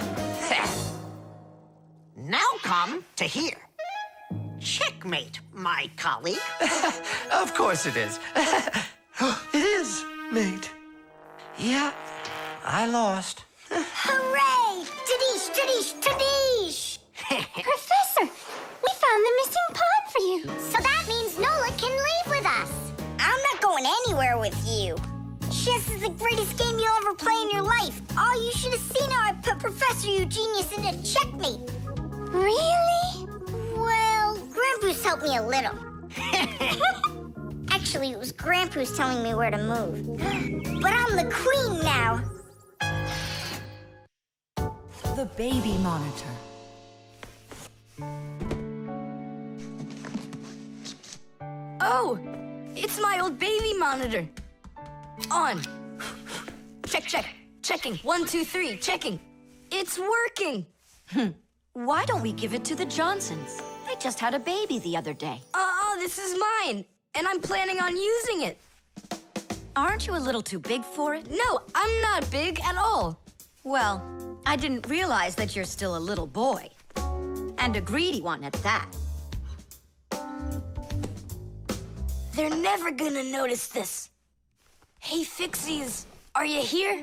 Now come to here. Checkmate, my colleague. Of course it is. It is, mate. Yeah, I lost. Hooray! Tadish, tadish, tadish! Professor, we found the missing pawn for you. So that means Nolik can leave with us. I'm not going anywhere with you. Chess is the greatest game you'll ever play in your life. Oh, you should have seen how I put Professor Eugenius into checkmate. Really? Well, Grandpoos helped me a little. Actually, it was Grandpoos telling me where to move. But I'm the queen now. The baby monitor. Oh, it's my old baby monitor. On. Check, check. Checking. 1, 2, 3. Checking. It's working. Why don't we give it to the Johnsons? They just had a baby the other day. This is mine, and I'm planning on using it. Aren't you a little too big for it? No, I'm not big at all. Well, I didn't realize that you're still a little boy. And a greedy one at that. They're never gonna notice this. Hey, Fixies, are you here?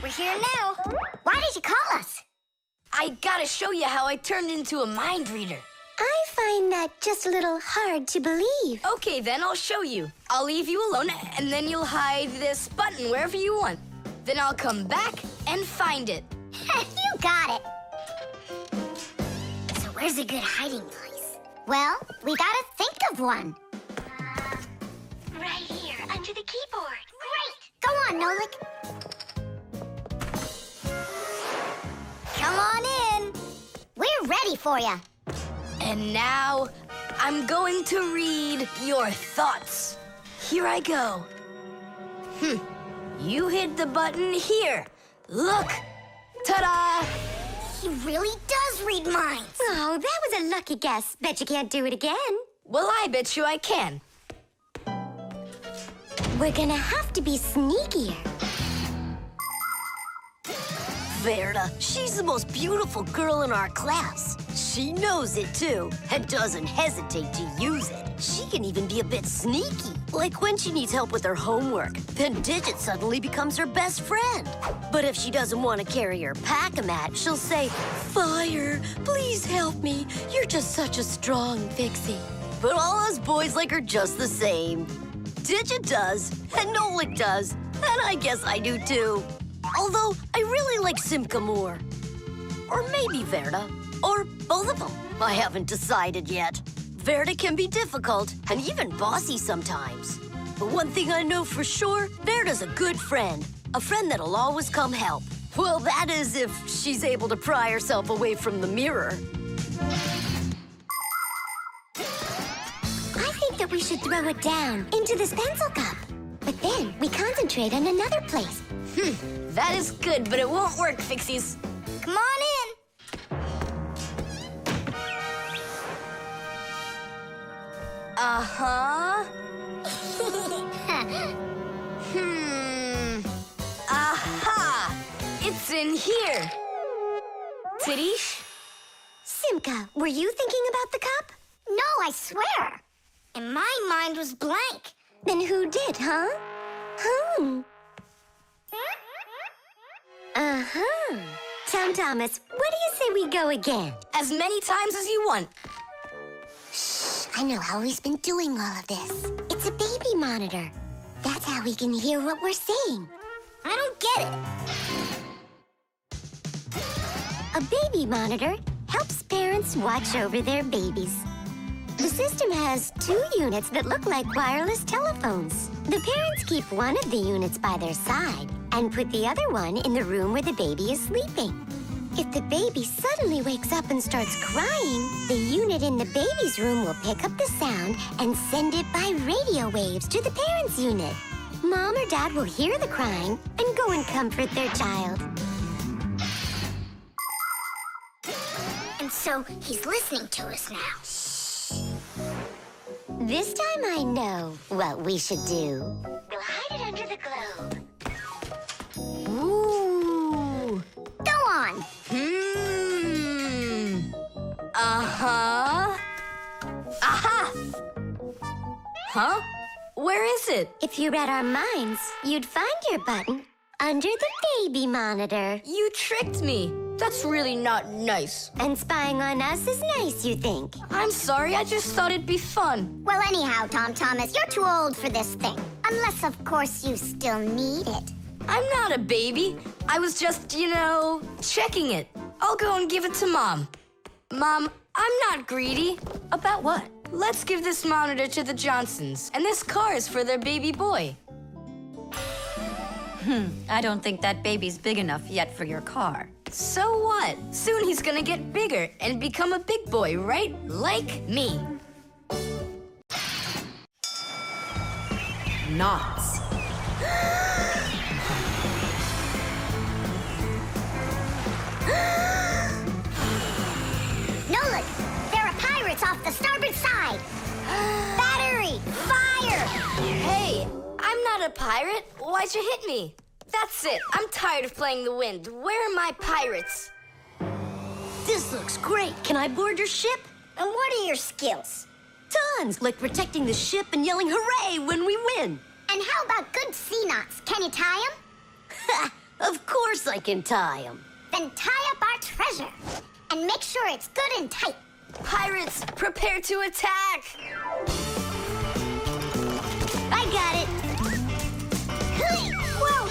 We're here now. Why did you call us? I gotta show you how I turned into a mind reader. I find that just a little hard to believe. Okay, then I'll show you. I'll leave you alone, and then you'll hide this button wherever you want. Then I'll come back and find it. You got it. So where's a good hiding place? Well, we gotta think of one. Right here, under the keyboard. Great! Go on, Nolik. Come on in. We're ready for you. And now, I'm going to read your thoughts. Here I go. You hit the button here. Look. Ta-da! He really does read minds. Oh, that was a lucky guess. Bet you can't do it again. Well, I bet you I can. We're gonna have to be sneakier. Verda, she's the most beautiful girl in our class. She knows it, too, and doesn't hesitate to use it. She can even be a bit sneaky, like when she needs help with her homework. Then Digit suddenly becomes her best friend. But if she doesn't want to carry her pack-a-mat, she'll say, "Fire, please help me. You're just such a strong Fixie." But all us boys like her just the same. Digit does, and Nolik does, and I guess I do, too. Although, I really like Simka more. Or maybe Verda. Or both of them. I haven't decided yet. Verda can be difficult and even bossy sometimes. But one thing I know for sure, Verda's a good friend. A friend that'll always come help. Well, that is if she's able to pry herself away from the mirror. I think that we should throw it down into this pencil cup. But then we concentrate on another place. That is good, but it won't work, Fixies. Come on in. Uh-huh. Aha! It's in here. Tadish? Simka, were you thinking about the cup? No, I swear. And my mind was blank. Then who did, huh? Uh-huh. Tom Thomas, what do you say we go again? As many times as you want. Shh, I know how he's been doing all of this. It's a baby monitor. That's how we can hear what we're saying. I don't get it. A baby monitor helps parents watch over their babies. The system has 2 units that look like wireless telephones. The parents keep one of the units by their side and put the other one in the room where the baby is sleeping. If the baby suddenly wakes up and starts crying, the unit in the baby's room will pick up the sound and send it by radio waves to the parents' unit. Mom or Dad will hear the crying and go and comfort their child. And so he's listening to us now. This time I know what we should do. We'll hide it under the globe. Ooh. Go on. Uh-huh. Aha! Huh? Where is it? If you read our minds, you'd find your button under the baby monitor. You tricked me. That's really not nice. And spying on us is nice, you think? I'm sorry, I just thought it'd be fun. Well, anyhow, Tom Thomas, you're too old for this thing. Unless, of course, you still need it. I'm not a baby. I was just, checking it. I'll go and give it to Mom. Mom, I'm not greedy. About what? Let's give this monitor to the Johnsons, and this car is for their baby boy. I don't think that baby's big enough yet for your car. So what? Soon he's gonna get bigger and become a big boy, right? Like me. Knots. Nolik, there are pirates off the starboard side. Battery, fire! Hey, I'm not a pirate. Why'd you hit me? That's it. I'm tired of playing the wind. Where are my pirates? This looks great. Can I board your ship? And what are your skills? Tons, like protecting the ship and yelling hooray when we win. And how about good sea knots? Can you tie them? Of course I can tie them. Then tie up our treasure. And make sure it's good and tight. Pirates, prepare to attack! I got it. Whoa!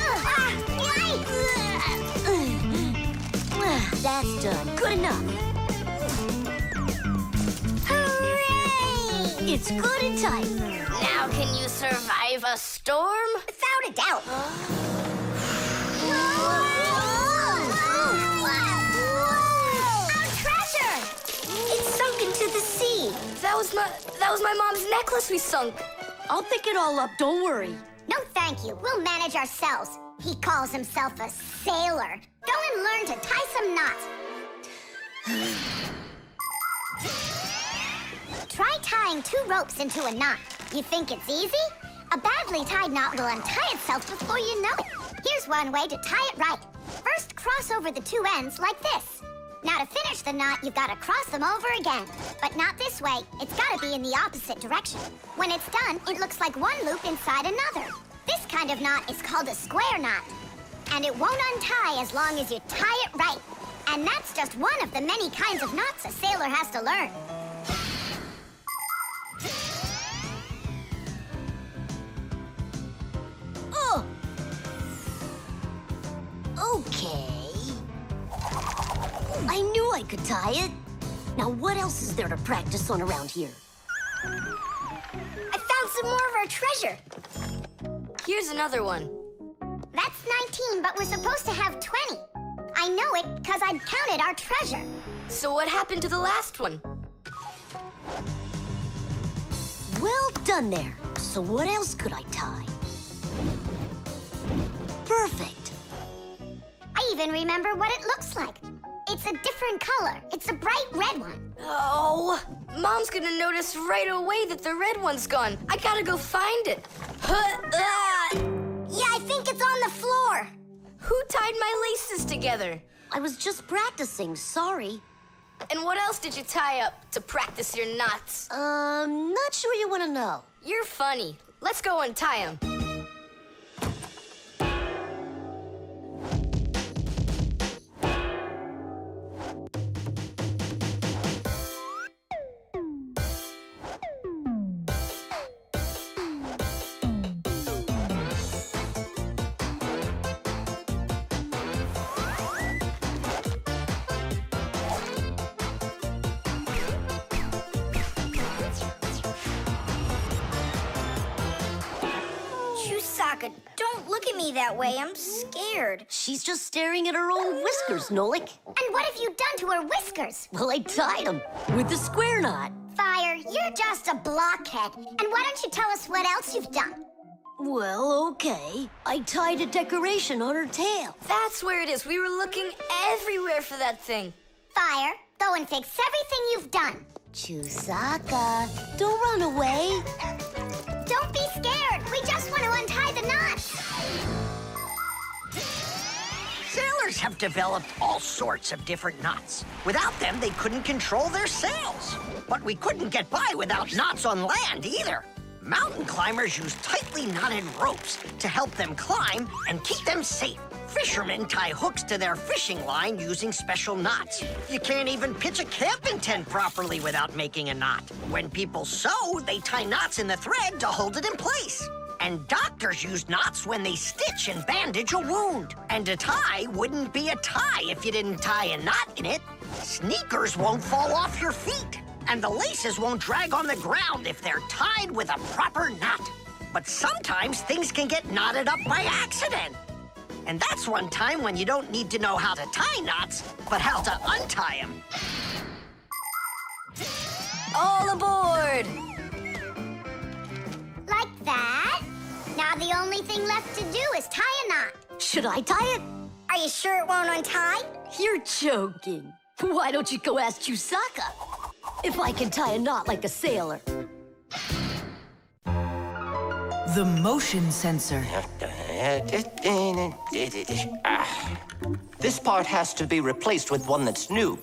That's done. Good enough. Hooray! It's good and tight. Now can you survive a storm? Without a doubt. Our treasure! It's sunk into the sea. That was my mom's necklace we sunk. I'll pick it all up, don't worry. No, thank you. We'll manage ourselves. He calls himself a sailor. Go and learn to tie some knots. Try tying 2 ropes into a knot. You think it's easy? A badly tied knot will untie itself before you know it. Here's one way to tie it right. First, cross over the 2 ends like this. Now, to finish the knot, you've got to cross them over again. But not this way. It's got to be in the opposite direction. When it's done, it looks like one loop inside another. This kind of knot is called a square knot. And it won't untie as long as you tie it right. And that's just one of the many kinds of knots a sailor has to learn. Oh! Okay. I knew I could tie it. Now what else is there to practice on around here? I found some more of our treasure. Here's another one. That's 19, but we're supposed to have 20. I know it because I'd counted our treasure. So what happened to the last one? Well done there. So what else could I tie? Perfect. I even remember what it looks like. It's a different color. It's a bright red one. Oh, Mom's gonna notice right away that the red one's gone. I gotta go find it. Yeah, I think it's on the floor. Who tied my laces together? I was just practicing, sorry. And what else did you tie up to practice your knots? Not sure you want to know. You're funny. Let's go untie them. Don't look at me that way. I'm scared. She's just staring at her own whiskers, Nolik. And what have you done to her whiskers? Well, I tied them with the square knot. Fire, you're just a blockhead. And why don't you tell us what else you've done? Well, okay. I tied a decoration on her tail. That's where it is. We were looking everywhere for that thing. Fire, go and fix everything you've done. Chusaka, don't run away. Don't be scared. We just want to untie the knots. Sailors have developed all sorts of different knots. Without them, they couldn't control their sails. But we couldn't get by without knots on land either. Mountain climbers use tightly knotted ropes to help them climb and keep them safe. Fishermen tie hooks to their fishing line using special knots. You can't even pitch a camping tent properly without making a knot. When people sew, they tie knots in the thread to hold it in place. And doctors use knots when they stitch and bandage a wound. And a tie wouldn't be a tie if you didn't tie a knot in it. Sneakers won't fall off your feet. And the laces won't drag on the ground if they're tied with a proper knot. But sometimes things can get knotted up by accident. And that's one time when you don't need to know how to tie knots, but how to untie them. All aboard! Like that. Now the only thing left to do is tie a knot. Should I tie it? Are you sure it won't untie? You're joking. Why don't you go ask Chusaka if I can tie a knot like a sailor? The motion sensor. This part has to be replaced with one that's new.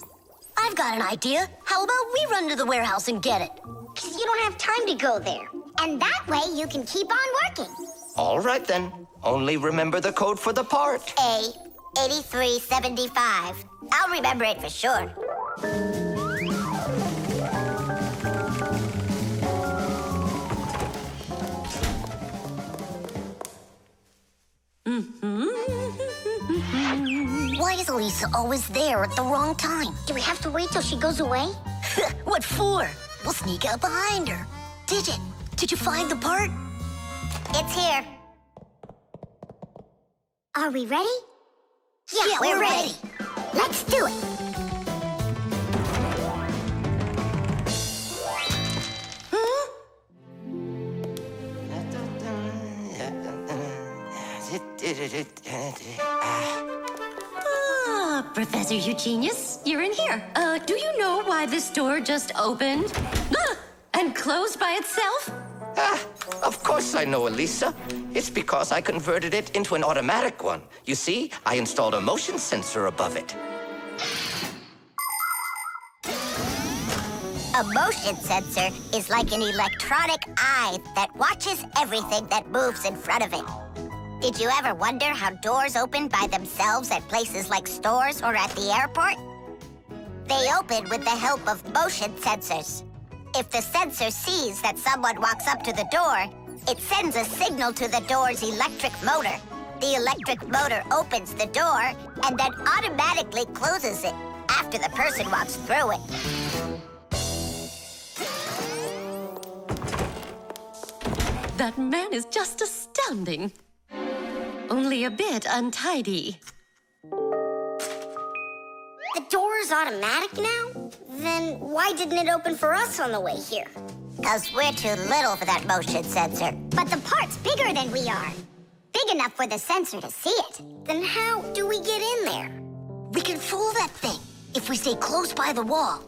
I've got an idea. How about we run to the warehouse and get it? Because you don't have time to go there. And that way you can keep on working. All right, then. Only remember the code for the part. A8375. I'll remember it for sure. Why is Lisa always there at the wrong time? Do we have to wait till she goes away? What for? We'll sneak out behind her. Did you find the part? It's here. Are we ready? Yeah, we're ready. Let's do it. Professor Eugenius, you're in here. Do you know why this door just opened? And closed by itself? Of course I know, Elisa. It's because I converted it into an automatic one. You see, I installed a motion sensor above it. A motion sensor is like an electronic eye that watches everything that moves in front of it. Did you ever wonder how doors open by themselves at places like stores or at the airport? They open with the help of motion sensors. If the sensor sees that someone walks up to the door, it sends a signal to the door's electric motor. The electric motor opens the door and then automatically closes it after the person walks through it. That man is just astounding. Only a bit untidy. The door is automatic now? Then why didn't it open for us on the way here? Because we're too little for that motion sensor. But the part's bigger than we are. Big enough for the sensor to see it. Then how do we get in there? We can fool that thing if we stay close by the wall.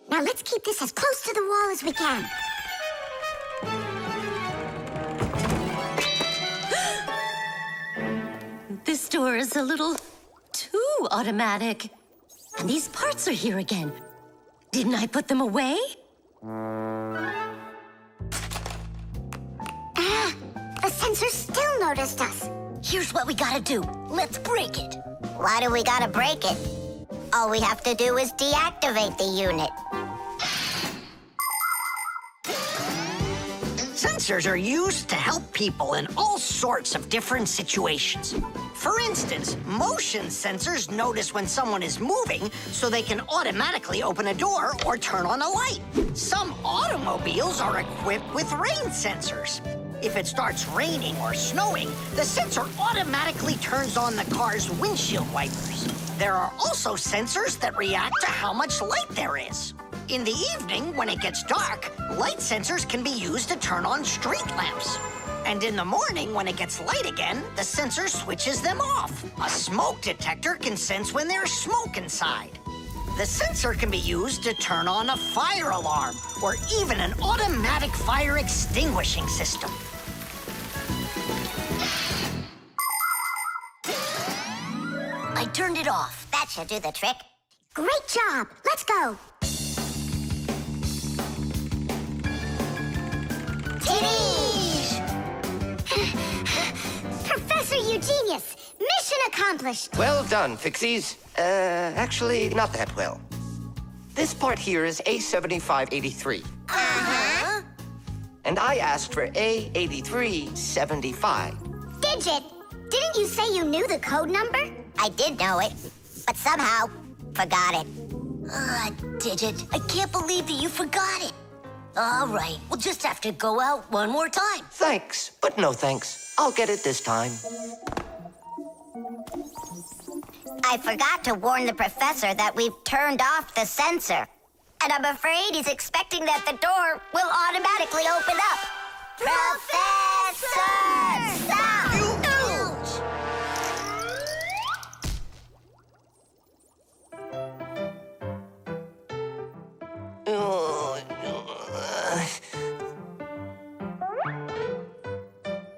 Now let's keep this as close to the wall as we can. This door is a little too automatic. And these parts are here again. Didn't I put them away? The sensor still noticed us. Here's what we gotta do. Let's break it. Why do we gotta break it? All we have to do is deactivate the unit. Sensors are used to help people in all sorts of different situations. For instance, motion sensors notice when someone is moving so they can automatically open a door or turn on a light. Some automobiles are equipped with rain sensors. If it starts raining or snowing, the sensor automatically turns on the car's windshield wipers. There are also sensors that react to how much light there is. In the evening, when it gets dark, light sensors can be used to turn on street lamps. And in the morning, when it gets light again, the sensor switches them off. A smoke detector can sense when there's smoke inside. The sensor can be used to turn on a fire alarm or even an automatic fire extinguishing system. I turned it off. That should do the trick. Great job. Let's go. Titties! Professor Eugenius, mission accomplished. Well done, Fixies. Actually, not that well. This part here is A7583. Uh-huh. And I asked for A8375. Digit, didn't you say you knew the code number? I did know it, but somehow forgot it. Digit, I can't believe that you forgot it. All right, we'll just have to go out one more time. Thanks, but no thanks. I'll get it this time. I forgot to warn the professor that we've turned off the sensor. And I'm afraid he's expecting that the door will automatically open up. Professor! Stop!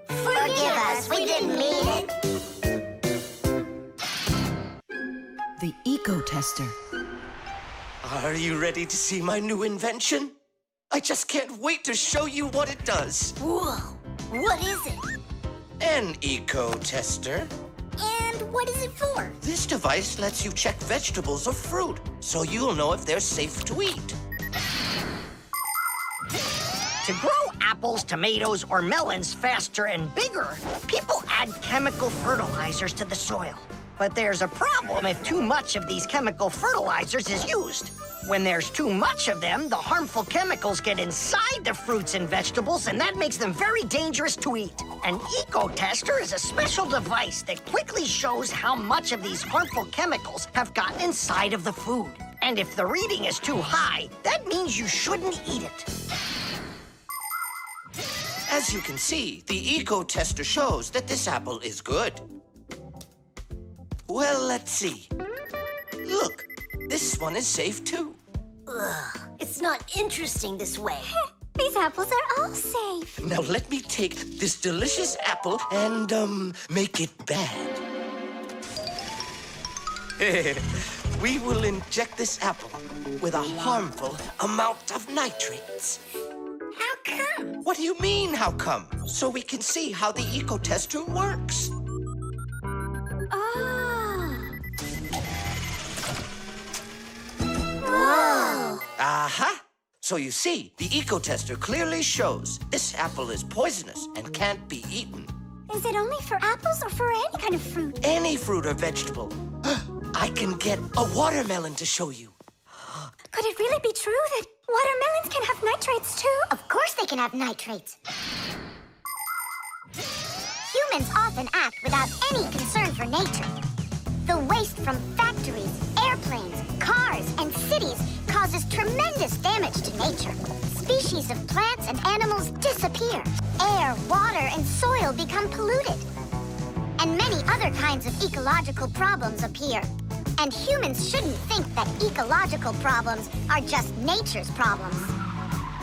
Forgive us, we didn't mean it. The Ecotester. Are you ready to see my new invention? I just can't wait to show you what it does. Whoa, what is it? An Ecotester. And what is it for? This device lets you check vegetables or fruit, so you'll know if they're safe to eat. To grow apples, tomatoes, or melons faster and bigger, people add chemical fertilizers to the soil. But there's a problem if too much of these chemical fertilizers is used. When there's too much of them, the harmful chemicals get inside the fruits and vegetables, and that makes them very dangerous to eat. An Ecotester is a special device that quickly shows how much of these harmful chemicals have gotten inside of the food. And if the reading is too high, that means you shouldn't eat it. As you can see, the Ecotester shows that this apple is good. Well, let's see. Look, this one is safe too. Ugh, it's not interesting this way. These apples are all safe. Now let me take this delicious apple and, make it bad. We will inject this apple with a harmful amount of nitrates. How come? What do you mean, how come? So we can see how the Ecotester works. Whoa! Aha! So you see, the Ecotester clearly shows this apple is poisonous and can't be eaten. Is it only for apples or for any kind of fruit? Any fruit or vegetable. I can get a watermelon to show you. Could it really be true that watermelons can have nitrates too? Of course they can have nitrates. Humans often act without any concern for nature. The waste from factories, airplanes, cars, and cities causes tremendous damage to nature. Species of plants and animals disappear. Air, water, and soil become polluted. And many other kinds of ecological problems appear. And humans shouldn't think that ecological problems are just nature's problems.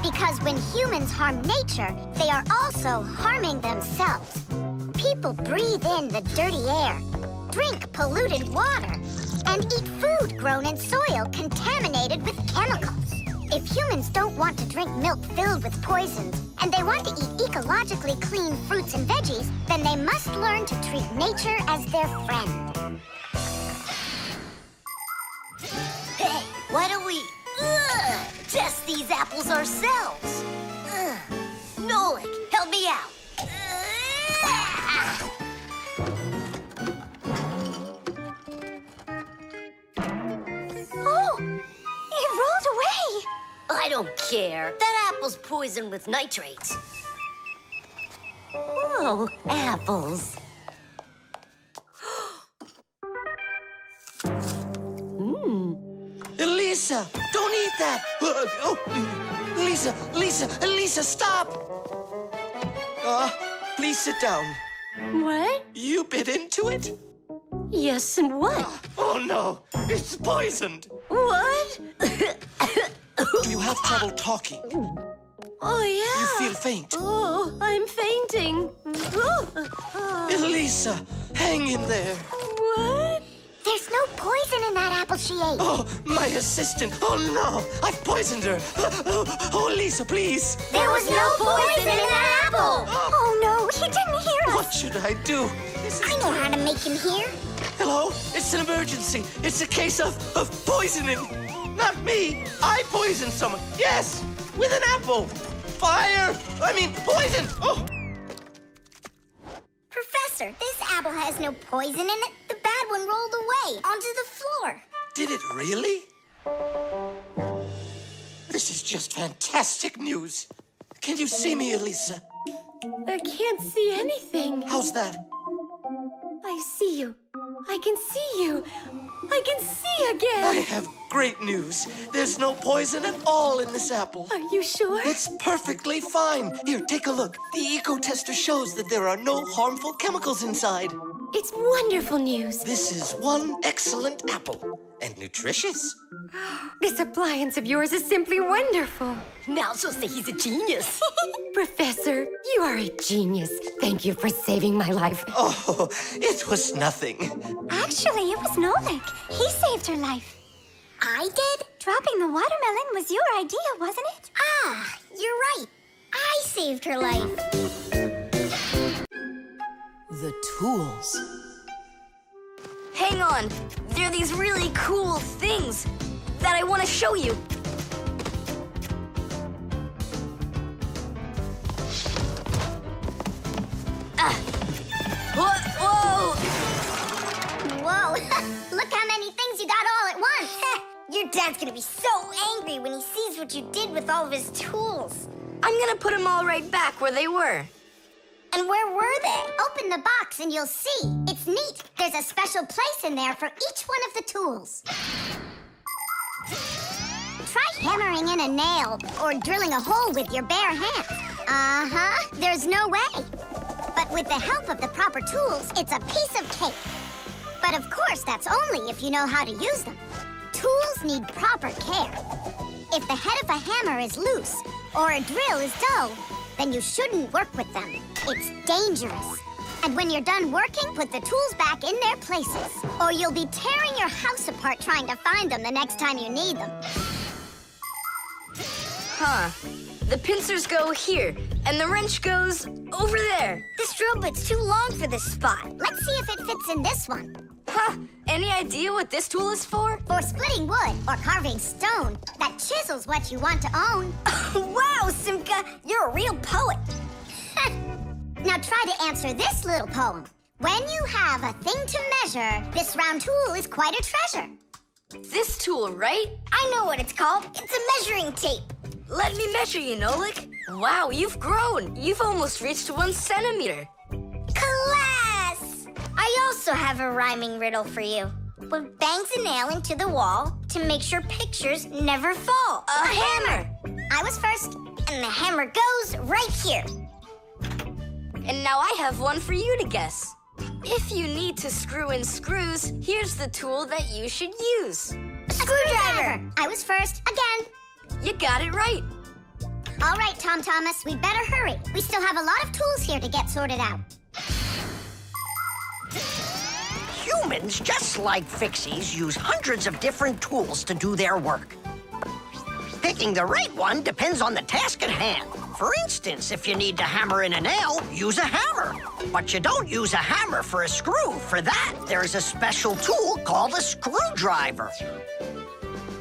Because when humans harm nature, they are also harming themselves. People breathe in the dirty air, drink polluted water, and eat food grown in soil contaminated with chemicals. If humans don't want to drink milk filled with poisons, and they want to eat ecologically clean fruits and veggies, then they must learn to treat nature as their friend. Hey, why don't we test these apples ourselves? Nolik, help me out. Oh, it rolled away. I don't care. That apple's poisoned with nitrates. Oh, apples. Elisa, don't eat that! Elisa, stop! Please sit down. What? You bit into it? Yes, and what? Oh no, it's poisoned! What? Do you have trouble talking? Oh, yeah. You feel faint? Oh, I'm fainting. Elisa, hang in there. What? There's no poison in that apple she ate. Oh, my assistant. Oh no, I've poisoned her. Oh, Elisa, please. There was no poison in that apple. Oh no, he didn't hear us. What should I do? I know how to make him hear. Hello? It's an emergency. It's a case of poisoning. Not me. I poisoned someone. Yes, with an apple. Poison. Oh. Professor, this apple has no poison in it. The bad one rolled away onto the floor. Did it really? This is just fantastic news. Can you see me, Elisa? I can't see anything. How's that? I see you. I can see you. I can see again. I have great news. There's no poison at all in this apple. Are you sure? It's perfectly fine. Here, take a look. The Ecotester shows that there are no harmful chemicals inside. It's wonderful news. This is one excellent apple. And nutritious. This appliance of yours is simply wonderful. Now she'll say he's a genius. Professor, you are a genius. Thank you for saving my life. Oh, it was nothing. Actually, it was Nolik. He saved her life. I did? Dropping the watermelon was your idea, wasn't it? Ah, you're right. I saved her life. The tools. Hang on. There are these really cool things that I want to show you. Whoa! Whoa, look how many things you got all at once. Your dad's gonna be so angry when he sees what you did with all of his tools. I'm gonna put them all right back where they were. And where were they? Open the box and you'll see. It's neat. There's a special place in there for each one of the tools. Try hammering in a nail or drilling a hole with your bare hands. Uh-huh, there's no way. But with the help of the proper tools, it's a piece of cake. But of course, that's only if you know how to use them. Tools need proper care. If the head of a hammer is loose or a drill is dull, then you shouldn't work with them. It's dangerous. And when you're done working, put the tools back in their places, or you'll be tearing your house apart trying to find them the next time you need them. Huh. The pincers go here, and the wrench goes over there. This drill bit's too long for this spot. Let's see if it fits in this one. Huh. Any idea what this tool is for? For splitting wood or carving stone. That chisels what you want to own. Wow, Simka, you're a real poet. Now try to answer this little poem. When you have a thing to measure, this round tool is quite a treasure. This tool, right? I know what it's called. It's a measuring tape. Let me measure you, Nolik. Wow, you've grown. You've almost reached 1 centimeter. Class! I also have a rhyming riddle for you. What bangs a nail into the wall to make sure pictures never fall? A hammer! I was first, and the hammer goes right here. And now I have one for you to guess. If you need to screw in screws, here's the tool that you should use. A screwdriver! I was first, again. You got it right. All right, Tom Thomas, we better hurry. We still have a lot of tools here to get sorted out. You Humans, just like Fixies, use hundreds of different tools to do their work. Picking the right one depends on the task at hand. For instance, if you need to hammer in a nail, use a hammer. But you don't use a hammer for a screw. For that, there's a special tool called a screwdriver.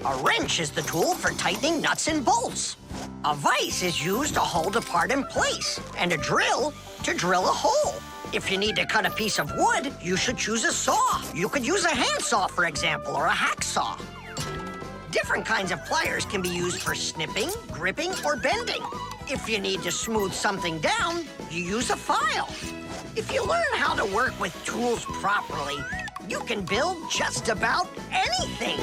A wrench is the tool for tightening nuts and bolts. A vise is used to hold a part in place, and a drill to drill a hole. If you need to cut a piece of wood, you should choose a saw. You could use a handsaw, for example, or a hacksaw. Different kinds of pliers can be used for snipping, gripping, or bending. If you need to smooth something down, you use a file. If you learn how to work with tools properly, you can build just about anything.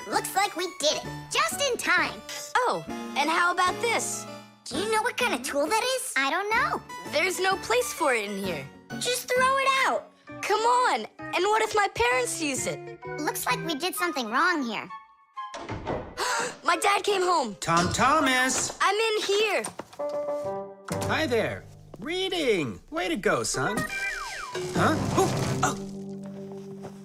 Looks like we did it, just in time. Oh, and how about this? Do you know what kind of tool that is? I don't know. There's no place for it in here. Just throw it out. Come on, and what if my parents use it? Looks like we did something wrong here. My dad came home. Tom Thomas! I'm in here. Hi there. Reading. Way to go, son. Huh? Oh.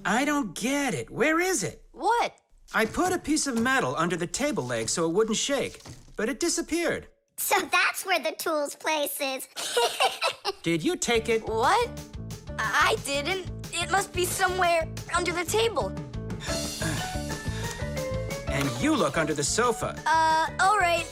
I don't get it. Where is it? What? I put a piece of metal under the table leg so it wouldn't shake, but it disappeared. So that's where the tool's place is. Did you take it? What? I didn't. It must be somewhere under the table. And you look under the sofa. All right.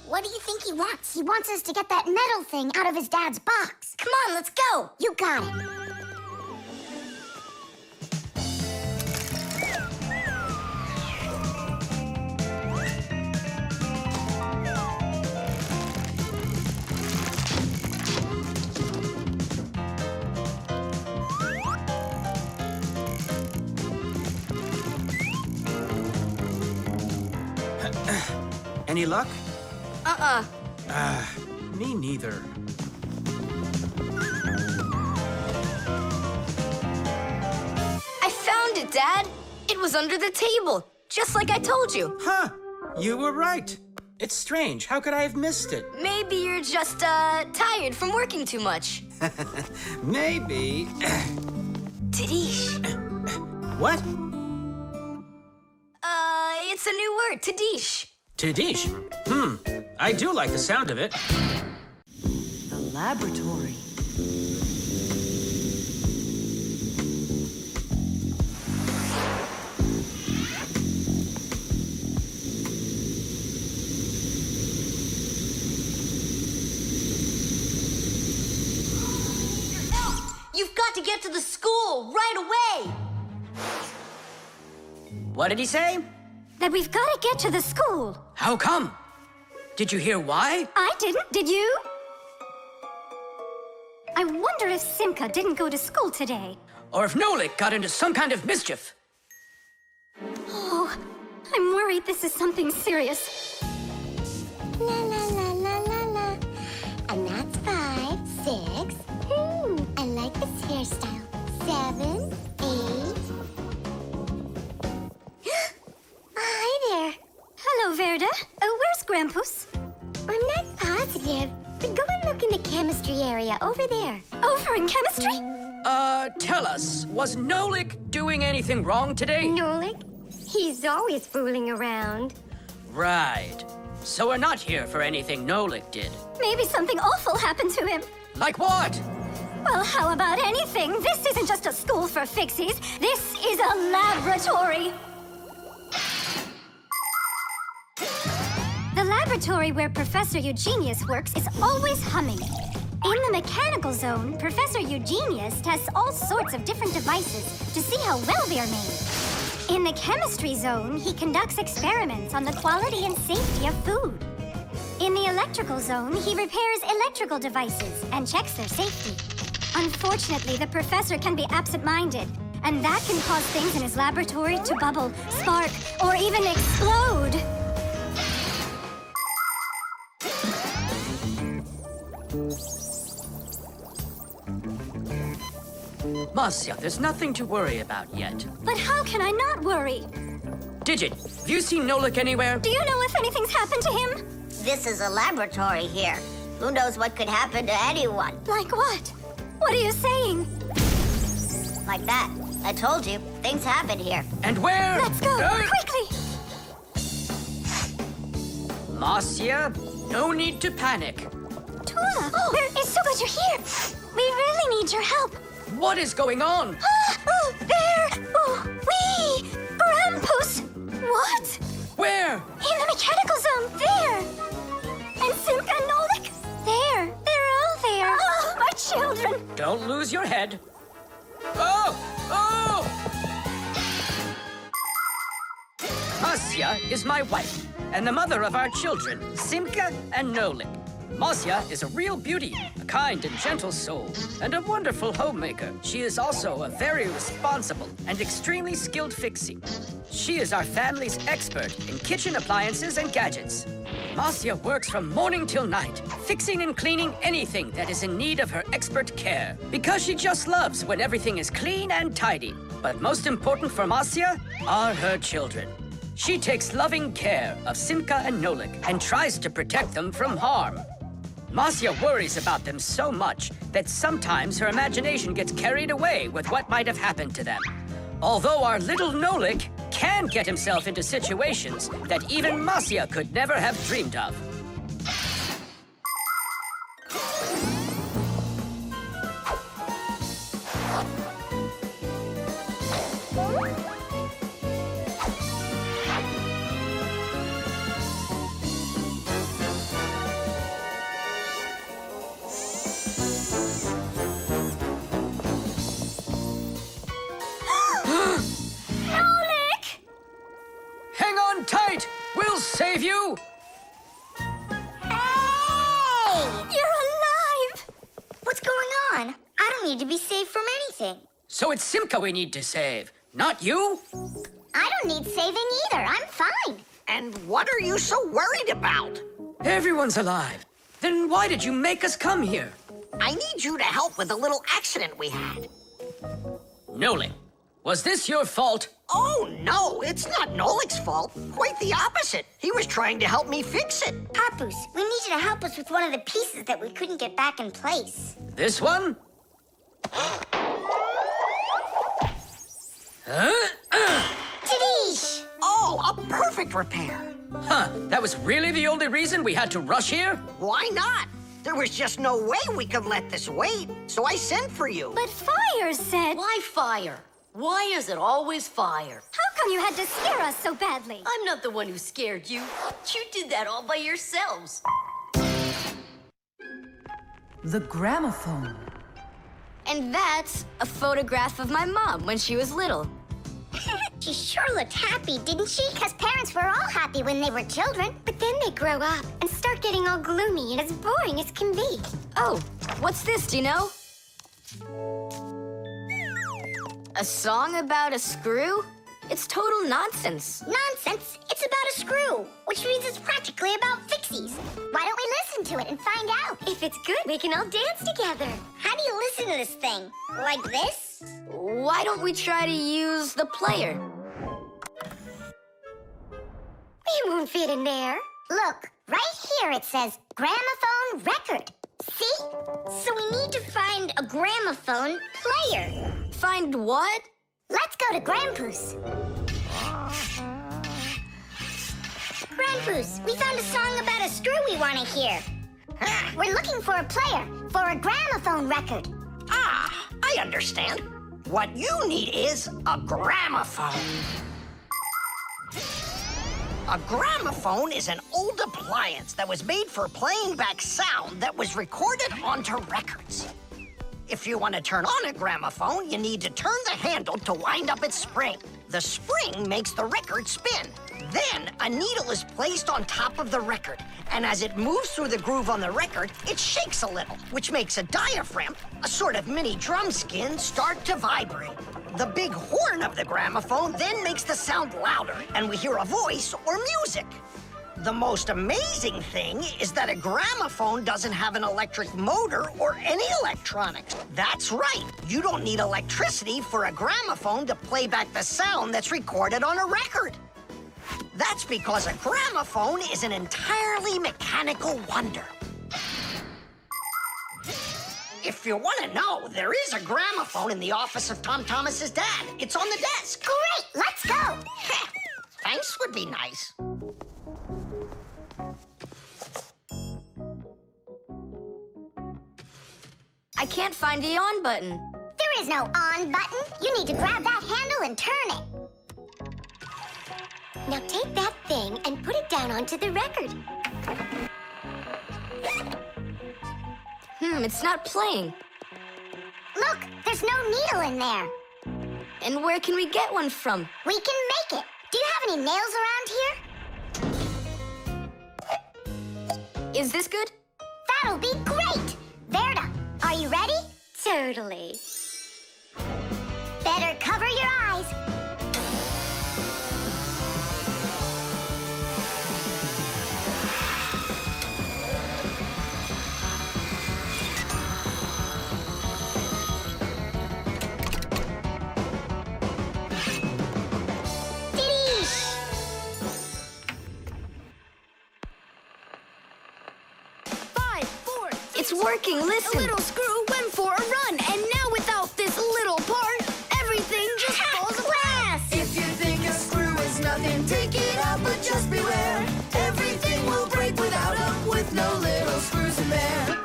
What do you think he wants? He wants us to get that metal thing out of his dad's box. Come on, let's go. You got it. Any luck? Uh-uh. Me neither. I found it, Dad. It was under the table, just like I told you. Huh. You were right. It's strange. How could I have missed it? Maybe you're just, tired from working too much. Maybe. Tadish. What? It's a new word, Tadish. Tadish? I do like the sound of it. The laboratory. You've got to get to the school right away. What did he say? That we've got to get to the school. How come? Did you hear why? I didn't, did you? I wonder if Simka didn't go to school today. Or if Nolik got into some kind of mischief. Oh, I'm worried this is something serious. La la la la la la. And that's 5, 6. I like this hairstyle. 7, 8. Hi there. Hello, Verda. Where's Grampus? I'm not positive, but go and look in the chemistry area over there. Over in chemistry? Tell us, was Nolik doing anything wrong today? Nolik? He's always fooling around. Right. So we're not here for anything Nolik did. Maybe something awful happened to him. Like what? Well, how about anything? This isn't just a school for Fixies. This is a laboratory. The laboratory where Professor Eugenius works is always humming. In the mechanical zone, Professor Eugenius tests all sorts of different devices to see how well they're made. In the chemistry zone, he conducts experiments on the quality and safety of food. In the electrical zone, he repairs electrical devices and checks their safety. Unfortunately, the professor can be absent-minded, and that can cause things in his laboratory to bubble, spark, or even explode. Masiya, there's nothing to worry about yet. But how can I not worry? Digit, have you seen Nolik anywhere? Do you know if anything's happened to him? This is a laboratory here. Who knows what could happen to anyone? Like what? What are you saying? Like that. I told you, things happen here. And where? Let's go, quickly! Masiya, no need to panic. Tula, it's so good you're here. We really need your help. What is going on? There! Grampus! What? Where? In the mechanical zone, there! And Simka and Nolik, there! They're all there! Oh, my children! Don't lose your head. Oh! Oh! Masiya is my wife, and the mother of our children, Simka and Nolik. Masiya is a real beauty, a kind and gentle soul, and a wonderful homemaker. She is also a very responsible and extremely skilled Fixie. She is our family's expert in kitchen appliances and gadgets. Masiya works from morning till night, fixing and cleaning anything that is in need of her expert care, because she just loves when everything is clean and tidy. But most important for Masiya are her children. She takes loving care of Simka and Nolik and tries to protect them from harm. Masiya worries about them so much that sometimes her imagination gets carried away with what might have happened to them. Although our little Nolik can get himself into situations that even Masiya could never have dreamed of. Tight! We'll save you! Hey! You're alive! What's going on? I don't need to be saved from anything. So it's Simka we need to save, not you? I don't need saving either. I'm fine. And what are you so worried about? Everyone's alive. Then why did you make us come here? I need you to help with a little accident we had. Nolik, was this your fault? Oh, no, it's not Nolik's fault. Quite the opposite. He was trying to help me fix it. Papus, we need you to help us with one of the pieces that we couldn't get back in place. This one? Tadish! Oh, a perfect repair. Huh, that was really the only reason we had to rush here? Why not? There was just no way we could let this wait, so I sent for you. But Fire said... Why fire? Why is it always fire? How come you had to scare us so badly? I'm not the one who scared you. You did that all by yourselves. The gramophone. And that's a photograph of my mom when she was little. She sure looked happy, didn't she? Because parents were all happy when they were children. But then they grow up and start getting all gloomy and as boring as can be. Oh, what's this, do you know? A song about a screw? It's total nonsense. Nonsense? It's about a screw, which means it's practically about Fixies. Why don't we listen to it and find out? If it's good, we can all dance together. How do you listen to this thing? Like this? Why don't we try to use the player? We won't fit in there. Look, right here it says gramophone record. See? So we need to find a gramophone player. Find what? Let's go to Grampus. Grampus, we found a song about a screw we want to hear. We're looking for a player for a gramophone record. Ah, I understand. What you need is a gramophone. A gramophone is an old appliance that was made for playing back sound that was recorded onto records. If you want to turn on a gramophone, you need to turn the handle to wind up its spring. The spring makes the record spin. Then, a needle is placed on top of the record, and as it moves through the groove on the record, it shakes a little, which makes a diaphragm, a sort of mini drum skin, start to vibrate. The big horn of the gramophone then makes the sound louder, and we hear a voice or music. The most amazing thing is that a gramophone doesn't have an electric motor or any electronics. That's right. You don't need electricity for a gramophone to play back the sound that's recorded on a record. That's because a gramophone is an entirely mechanical wonder. If you want to know, there is a gramophone in the office of Tom Thomas's dad. It's on the desk. Great, let's go. Thanks would be nice. I can't find the on button. There is no on button. You need to grab that handle and turn it. Now take that thing and put it down onto the record. It's not playing. Look, there's no needle in there. And where can we get one from? We can make it. Do you have any nails around here? Is this good? That'll be great. Verda, are you ready? Totally. Better cover your eyes. It's working, listen. A little screw went for a run, and now without this little part, everything just falls apart. If you think a screw is nothing, take it out, but just beware. Everything will break without them, with no little screws in there.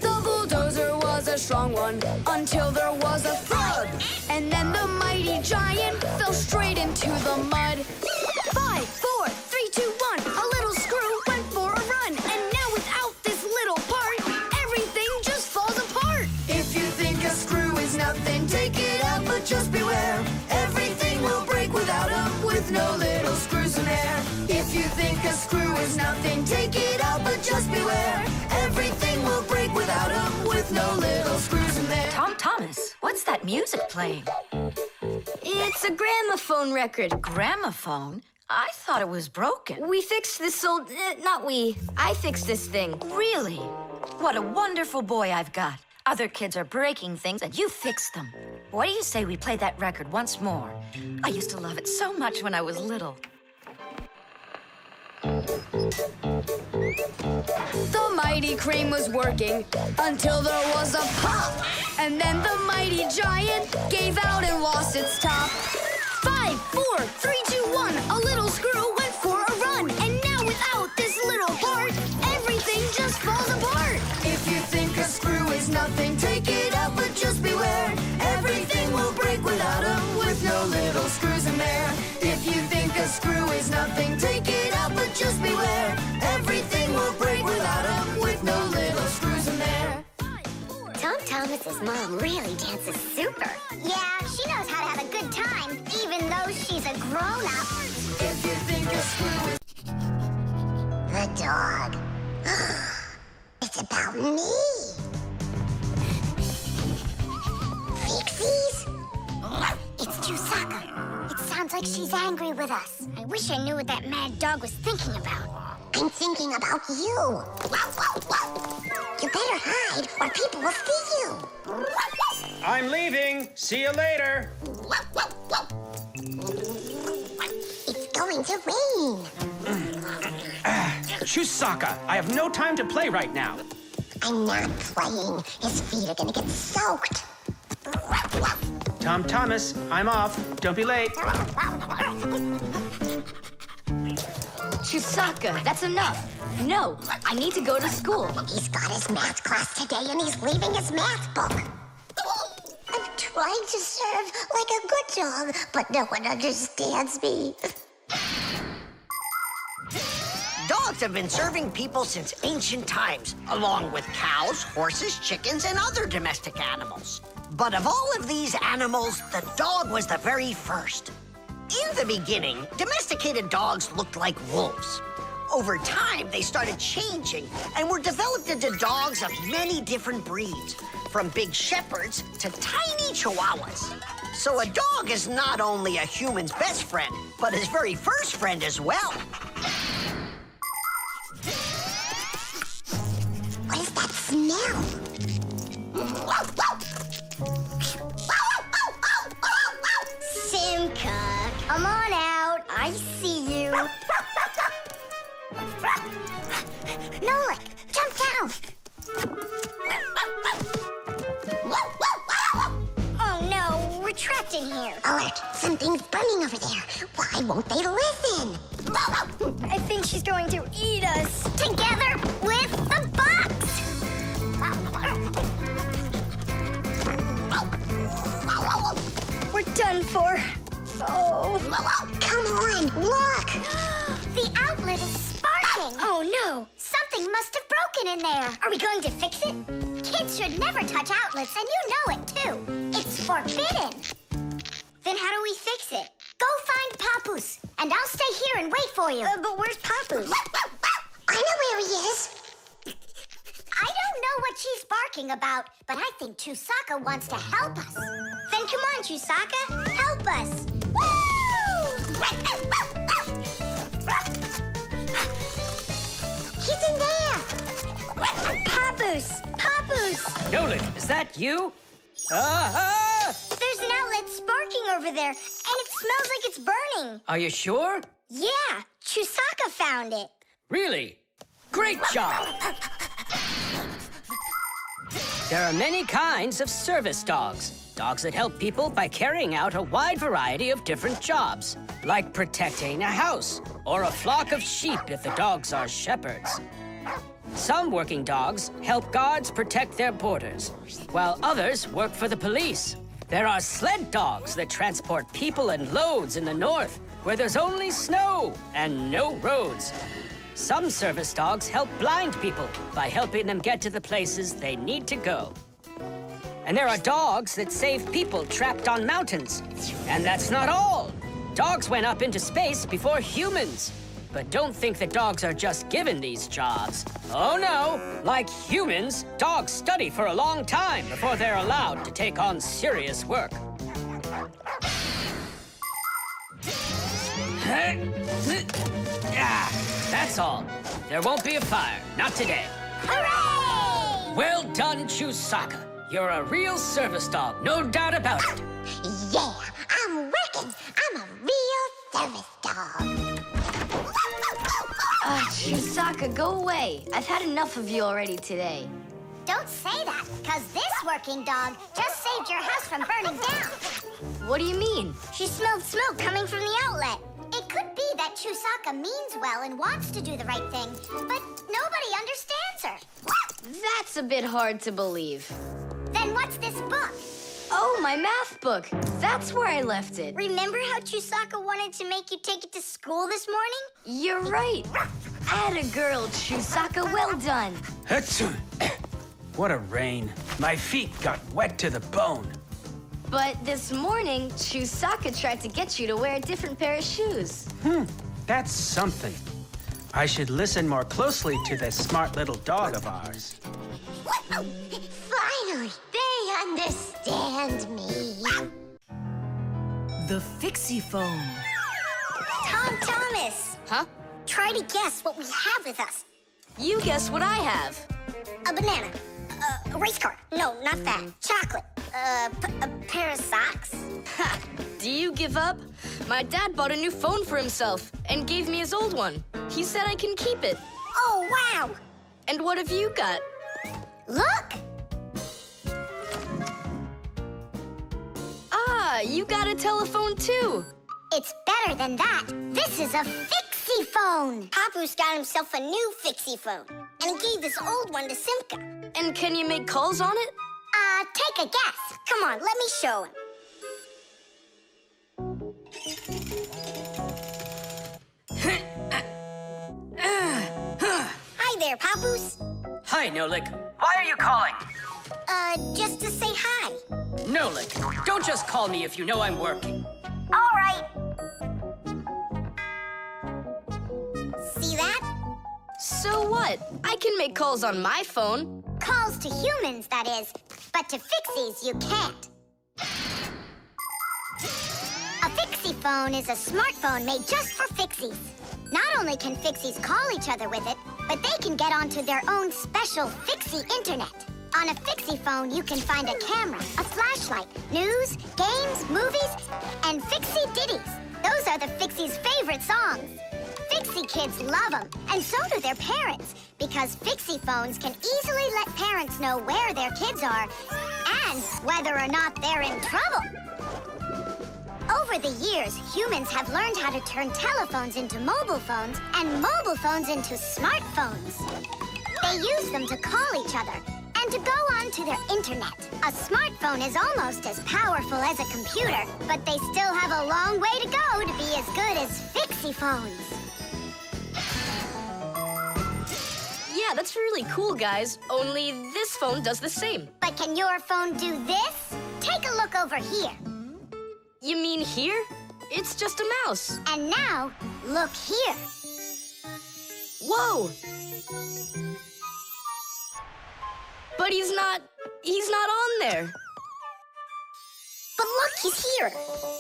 The bulldozer was a strong one, until there was a thud. And then the mighty giant fell straight into the mud. 5, 4, 3, 2, 1, a little screw went for a run, and now without this little part, everything just falls apart. If you think a screw is nothing, take it out, but just beware. Everything will break without them, with no little screws in there. If you think a screw is nothing, take it out, but just beware. Everything will break without them, with no little screws in there. Tom Thomas, what's that music playing? It's a gramophone record. Gramophone? I thought it was broken. We fixed this old... not we. I fixed this thing. Really? What a wonderful boy I've got. Other kids are breaking things, and you fixed them. What do you say we play that record once more? I used to love it so much when I was little. The mighty crane was working until there was a pop. And then the mighty giant gave out and lost its top. 5, 4, 3, 2, 1, a little screw went for a run. And now without this little part, everything just falls apart. If you think a screw is nothing, take it out, but just beware. Everything will break without them, with no little screws in there. If you think a screw is nothing, take it out, but just beware. Everything will break without them, with no little screws in there. Tom Thomas's mom really dances super. Yeah, she knows how to have a good time, even though she's a grown-up. If you think a screw is... The dog. It's about me. Fixies? It's Chusaka. It sounds like she's angry with us. I wish I knew what that mad dog was thinking about. I'm thinking about you. You better hide or people will see you. I'm leaving. See you later. It's going to rain. Chusaka, I have no time to play right now. I'm not playing. His feet are gonna get soaked. Tom Thomas, I'm off. Don't be late. Chusaka, that's enough. No, I need to go to school. He's got his math class today and he's leaving his math book. I'm trying to serve like a good dog, but no one understands me. Dogs have been serving people since ancient times, along with cows, horses, chickens, and other domestic animals. But of all of these animals, the dog was the very first. In the beginning, domesticated dogs looked like wolves. Over time, they started changing and were developed into dogs of many different breeds, from big shepherds to tiny chihuahuas. So a dog is not only a human's best friend, but his very first friend as well. What is that smell? Simka trapped in here. Alert! Something's burning over there. Why won't they listen? I think she's going to eat us. Together with the box! We're done for. Oh. Come on, look! The outlet is sparking. Oh, no. Something must have broken in there. Are we going to fix it? Kids should never touch outlets, and you know it, too. It's forbidden. Then how do we fix it? Go find Papus, and I'll stay here and wait for you. But where's Papus? I know where he is. I don't know what she's barking about, but I think Chusaka wants to help us. Then come on, Chusaka. Help us. Woo! He's in there. Papus! Papus! Nolik, is that you? Ah! There's an outlet sparking over there, and it smells like it's burning. Are you sure? Yeah, Chusaka found it. Really? Great job! There are many kinds of service dogs. Dogs that help people by carrying out a wide variety of different jobs, like protecting a house or a flock of sheep if the dogs are shepherds. Some working dogs help guards protect their borders, while others work for the police. There are sled dogs that transport people and loads in the north, where there's only snow and no roads. Some service dogs help blind people by helping them get to the places they need to go. And there are dogs that save people trapped on mountains. And that's not all. Dogs went up into space before humans. But don't think that dogs are just given these jobs. Oh no, like humans, dogs study for a long time before they're allowed to take on serious work. That's all. There won't be a fire, not today. Hooray! Well done, Chusaka. You're a real service dog, no doubt about it. Yeah, I'm working. I'm a real service dog. Chusaka, go away. I've had enough of you already today. Don't say that, because this working dog just saved your house from burning down. What do you mean? She smelled smoke coming from the outlet. It could be that Chusaka means well and wants to do the right thing, but nobody understands her. That's a bit hard to believe. Then what's this book? Oh, my math book. That's where I left it. Remember how Chusaka wanted to make you take it to school this morning? You're right. Atta girl, Chusaka. Well done. What a rain. My feet got wet to the bone. But this morning, Chusaka tried to get you to wear a different pair of shoes. That's something. I should listen more closely to this smart little dog of ours. Finally, they understand me. The Fixiephone. Tom Thomas. Huh? Try to guess what we have with us. You guess what I have. A banana. A race car. No, not that. Chocolate. A pair of socks. Ha! Do you give up? My dad bought a new phone for himself and gave me his old one. He said I can keep it. Oh, wow. And what have you got? Look! Ah, you got a telephone too. It's better than that. This is a Fixiephone. Papus got himself a new Fixiephone, and he gave this old one to Simka. And can you make calls on it? Take a guess. Come on, let me show him. Hi there, Papus. Hi, Nolik. Why are you calling? Just to say hi. Nolik, don't just call me if you know I'm working. All right. See that? So what? I can make calls on my phone. Calls to humans, that is. But to Fixies, you can't. A Fixiephone is a smartphone made just for Fixies. Not only can Fixies call each other with it, but they can get onto their own special Fixie internet. On a Fixiephone, you can find a camera, a flashlight, news, games, movies, and Fixie ditties. Those are the Fixies' favorite songs. Fixie kids love them, and so do their parents, because Fixiephones can easily let parents know where their kids are and whether or not they're in trouble. the years, humans have learned how to turn telephones into mobile phones and mobile phones into smartphones. They use them to call each other and to go on to their internet. A smartphone is almost as powerful as a computer, but they still have a long way to go to be as good as Fixie-phones. Yeah, that's really cool, guys. Only this phone does the same. But can your phone do this? Take a look over here. You mean here? It's just a mouse. And now, look here. Whoa! But he's not on there. But look, he's here.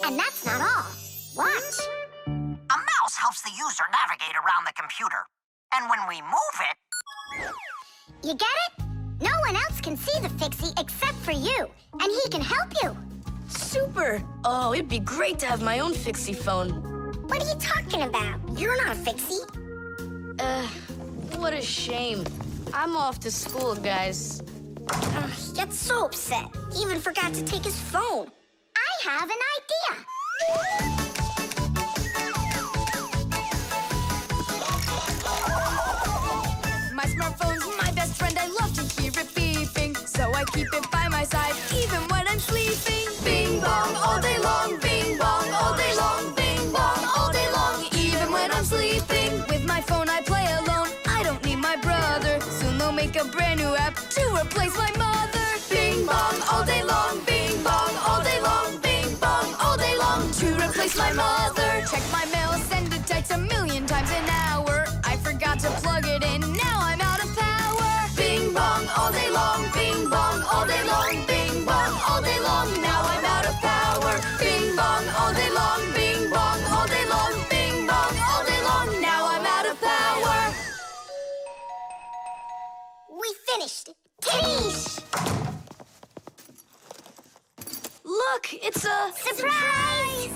And that's not all. Watch. A mouse helps the user navigate around the computer. And when we move it... You get it? No one else can see the Fixie except for you. And he can help you. Super! Oh, it'd be great to have my own Fixiephone. What are you talking about? You're not a Fixie. What a shame. I'm off to school, guys. He gets so upset. He even forgot to take his phone. I have an idea. My smartphone's my best friend. I love to hear it beeping, so I keep it by my side even when I'm sleeping. Bing bong all day long, bing bong all day long, bing bong all day long, even when I'm sleeping. With my phone I play alone. I don't need my brother. Soon they'll make a brand new app to replace my mother. Bing bong all day long, bing bong all day long, bing bong all day long, to replace my mother. Check my mail, send a text 1,000,000 times an hour. I forgot to plug it in, now I'm out of power. Bing bong all day long, bing bong all day long, bing bong all day long, now I'm out of power. Bing bong all day long, bing bong all day long, bing bong all day long, now I'm out of power. We finished. Tadoosh! Look, it's a... Surprise!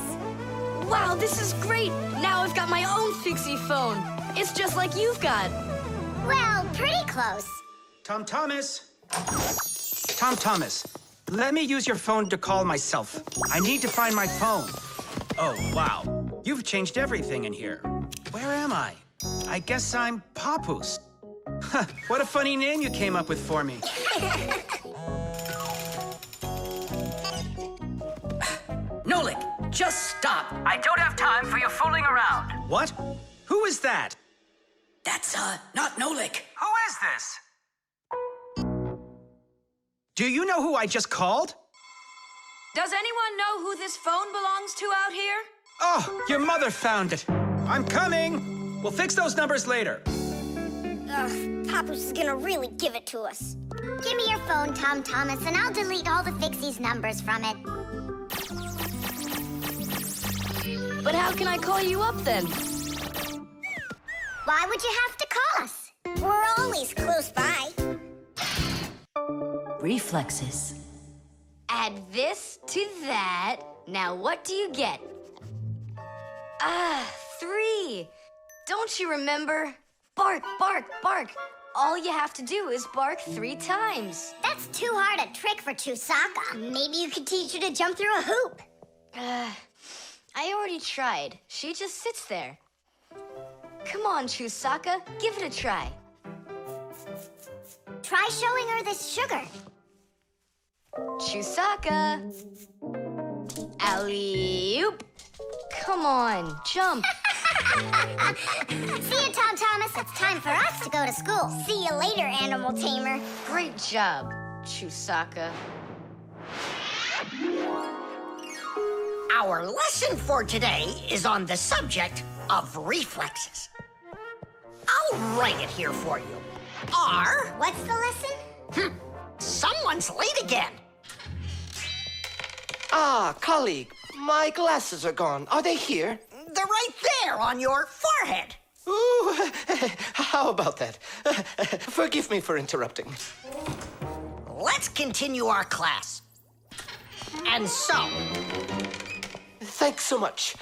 Wow, this is great. Now I've got my own Fixiephone. It's just like you've got. Well, pretty close. Tom Thomas! Tom Thomas, let me use your phone to call myself. I need to find my phone. Oh, wow. You've changed everything in here. Where am I? I guess I'm Papus. Huh, what a funny name you came up with for me. Nolik, just stop. I don't have time for your fooling around. What? Who is that? That's, not Nolik. Who is this? Do you know who I just called? Does anyone know who this phone belongs to out here? Oh, your mother found it. I'm coming. We'll fix those numbers later. Ugh, Papus is gonna really give it to us. Give me your phone, Tom Thomas, and I'll delete all the Fixie's numbers from it. But how can I call you up then? Why would you have to call us? We're always close by. Reflexes. Add this to that. Now what do you get? Ah, 3. Don't you remember? Bark, bark, bark. All you have to do is bark 3 times. That's too hard a trick for Chusaka. Maybe you could teach her to jump through a hoop. I already tried. She just sits there. Come on, Chusaka, give it a try. Try showing her this sugar. Chusaka. Alley-oop. Come on, jump. See you, Tom Thomas. It's time for us to go to school. See you later, animal tamer. Great job, Chusaka. Our lesson for today is on the subject of reflexes. I'll write it here for you. What's the lesson? Someone's late again. Ah, colleague, my glasses are gone. Are they here? They're right there on your forehead. Ooh, how about that? Forgive me for interrupting. Let's continue our class. And so... Thanks so much.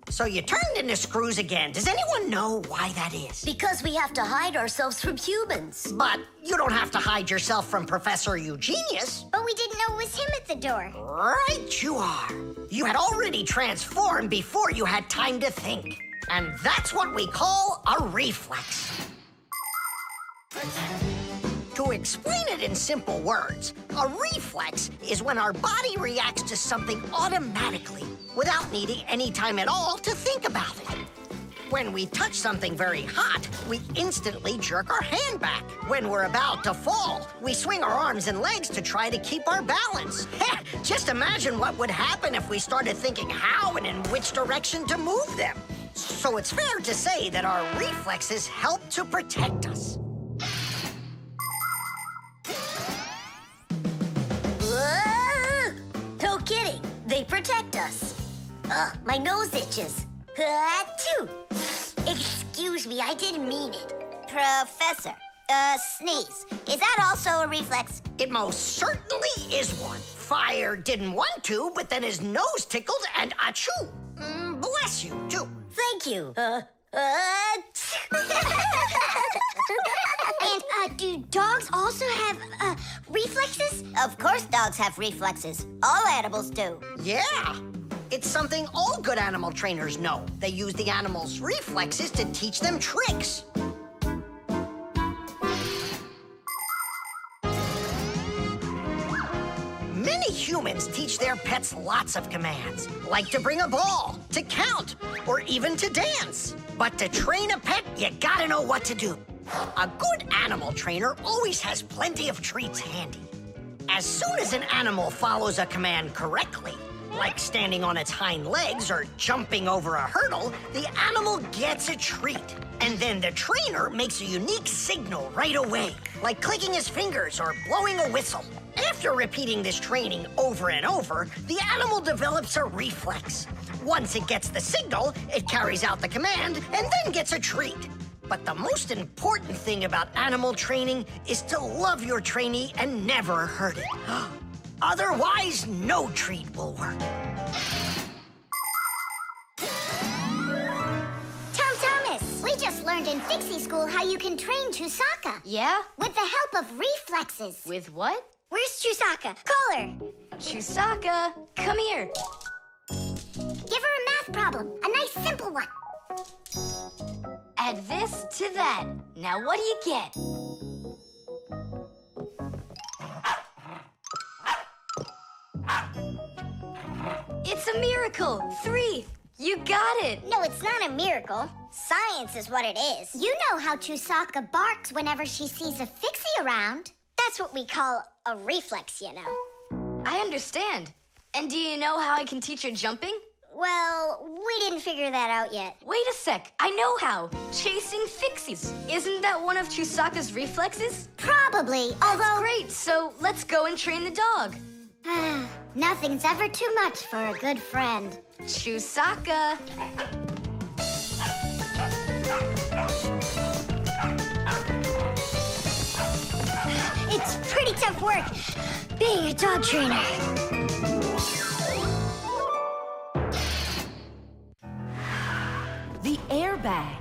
So So you turned into screws again. Does anyone know why that is? Because we have to hide ourselves from humans. But you don't have to hide yourself from Professor Eugenius. But we didn't know it was him at the door. Right you are. You had already transformed before you had time to think. And that's what we call a reflex. To explain it in simple words, a reflex is when our body reacts to something automatically without needing any time at all to think about it. When we touch something very hot, we instantly jerk our hand back. When we're about to fall, we swing our arms and legs to try to keep our balance. Just imagine what would happen if we started thinking how and in which direction to move them. So it's fair to say that our reflexes help to protect us. No kidding. They protect us. My nose itches. Achoo. Excuse me, I didn't mean it. Professor, sneeze. Is that also a reflex? It most certainly is one. Fire didn't want to, but then his nose tickled and achoo. Bless you, too. Thank you. And do dogs also have reflexes? Of course dogs have reflexes. All animals do. Yeah. It's something all good animal trainers know. They use the animals' reflexes to teach them tricks. Many humans teach their pets lots of commands, like to bring a ball, to count, or even to dance. But to train a pet, you gotta know what to do. A good animal trainer always has plenty of treats handy. As soon as an animal follows a command correctly, like standing on its hind legs or jumping over a hurdle, the animal gets a treat. And then the trainer makes a unique signal right away, like clicking his fingers or blowing a whistle. After repeating this training over and over, the animal develops a reflex. Once it gets the signal, it carries out the command and then gets a treat. But the most important thing about animal training is to love your trainee and never hurt it. Otherwise, no treat will work. Tom Thomas, we just learned in Fixie school how you can train Chusaka. Yeah? With the help of reflexes. With what? Where's Chusaka? Call her. Chusaka, come here. Give her a math problem. A nice simple one. Add this to that. Now what do you get? It's a miracle! 3! You got it! No, it's not a miracle. Science is what it is. You know how Chusaka barks whenever she sees a Fixie around. That's what we call a reflex, you know. I understand. And do you know how I can teach her jumping? Well, we didn't figure that out yet. Wait a sec. I know how. Chasing Fixies. Isn't that one of Chusaka's reflexes? Probably, although... That's great. So let's go and train the dog. Nothing's ever too much for a good friend. Chusaka. It's pretty tough work being a dog trainer. The airbag.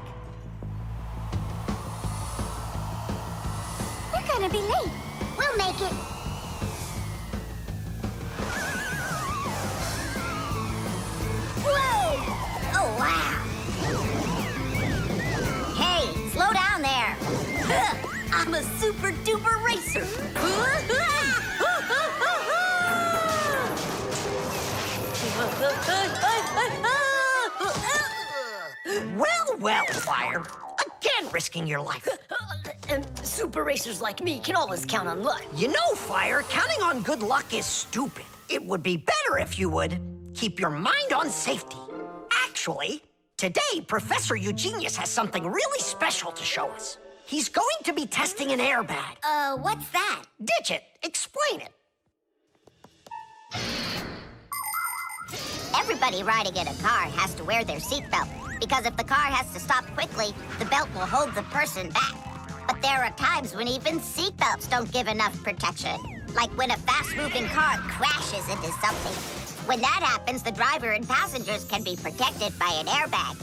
We're gonna be late. We'll make it. Whoa! Oh, wow. Hey, slow down there. I'm a super duper racer. Well, Fire. Again, risking your life. And super racers like me can always count on luck. You know, Fire, counting on good luck is stupid. It would be better if you would keep your mind on safety. Actually, today, Professor Eugenius has something really special to show us. He's going to be testing an airbag. What's that? Ditch it. Explain it. Everybody riding in a car has to wear their seatbelt, because if the car has to stop quickly, the belt will hold the person back. But there are times when even seatbelts don't give enough protection. Like when a fast-moving car crashes into something. When that happens, the driver and passengers can be protected by an airbag.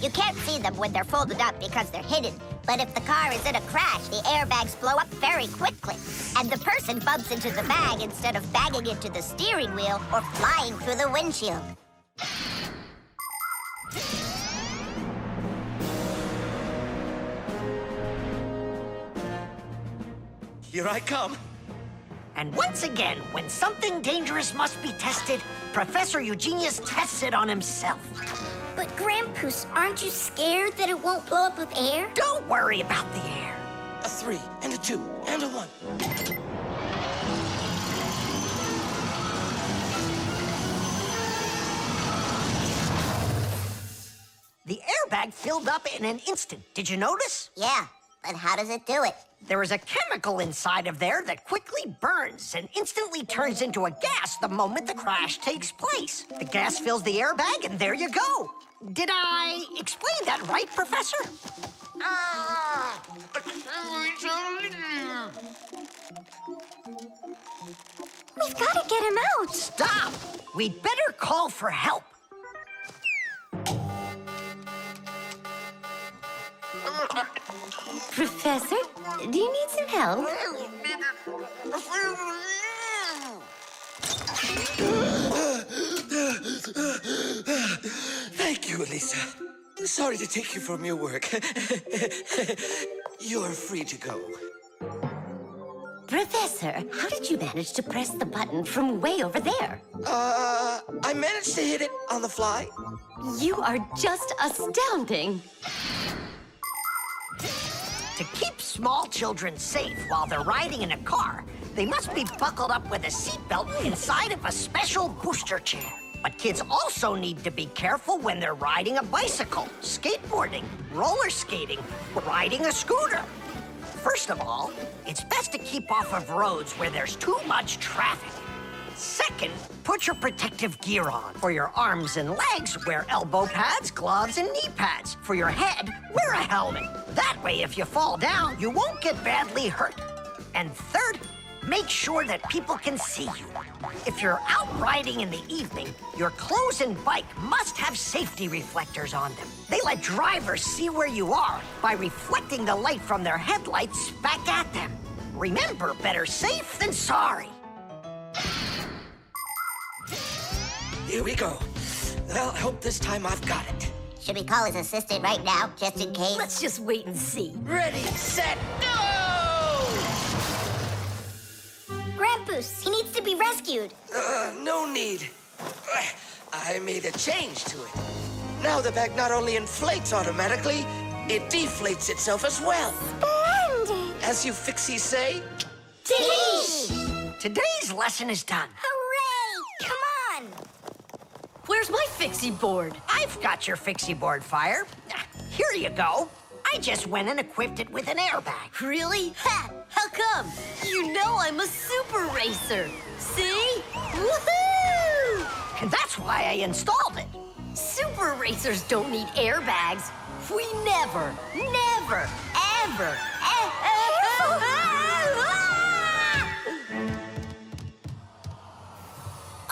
You can't see them when they're folded up because they're hidden. But if the car is in a crash, the airbags blow up very quickly. And the person bumps into the bag instead of banging into the steering wheel or flying through the windshield. Here I come. And once again, when something dangerous must be tested, Professor Eugenius tests it on himself. But Grampus, aren't you scared that it won't blow up with air? Don't worry about the air. A 3 and a 2 and a 1. The airbag filled up in an instant. Did you notice? Yeah, but how does it do it? There is a chemical inside of there that quickly burns and instantly turns into a gas the moment the crash takes place. The gas fills the airbag, and there you go. Did I explain that right, Professor? We've got to get him out. Stop! We'd better call for help. Professor, do you need some help? Thank you, Elisa. Sorry to take you from your work. You're free to go. Professor, how did you manage to press the button from way over there? I managed to hit it on the fly. You are just astounding. To keep small children safe while they're riding in a car, they must be buckled up with a seatbelt inside of a special booster chair. But kids also need to be careful when they're riding a bicycle, skateboarding, roller skating, or riding a scooter. First of all, it's best to keep off of roads where there's too much traffic. Second, put your protective gear on. For your arms and legs, wear elbow pads, gloves, and knee pads. For your head, wear a helmet. That way, if you fall down, you won't get badly hurt. And third, make sure that people can see you. If you're out riding in the evening, your clothes and bike must have safety reflectors on them. They let drivers see where you are by reflecting the light from their headlights back at them. Remember, better safe than sorry. Here we go. Well, I hope this time I've got it. Should we call his assistant right now, just in case? Let's just wait and see. Ready, set, go! Grampus, he needs to be rescued. No need. I made a change to it. Now the bag not only inflates automatically, it deflates itself as well. Splendid! As you Fixies say, Teach! Today's lesson is done. Hooray! Come on! Where's my Fixie board? I've got your Fixie board, Fire. Here you go. I just went and equipped it with an airbag. Really? Ha! How come? You know I'm a super racer. See? Woohoo! And that's why I installed it. Super racers don't need airbags. We never, ever.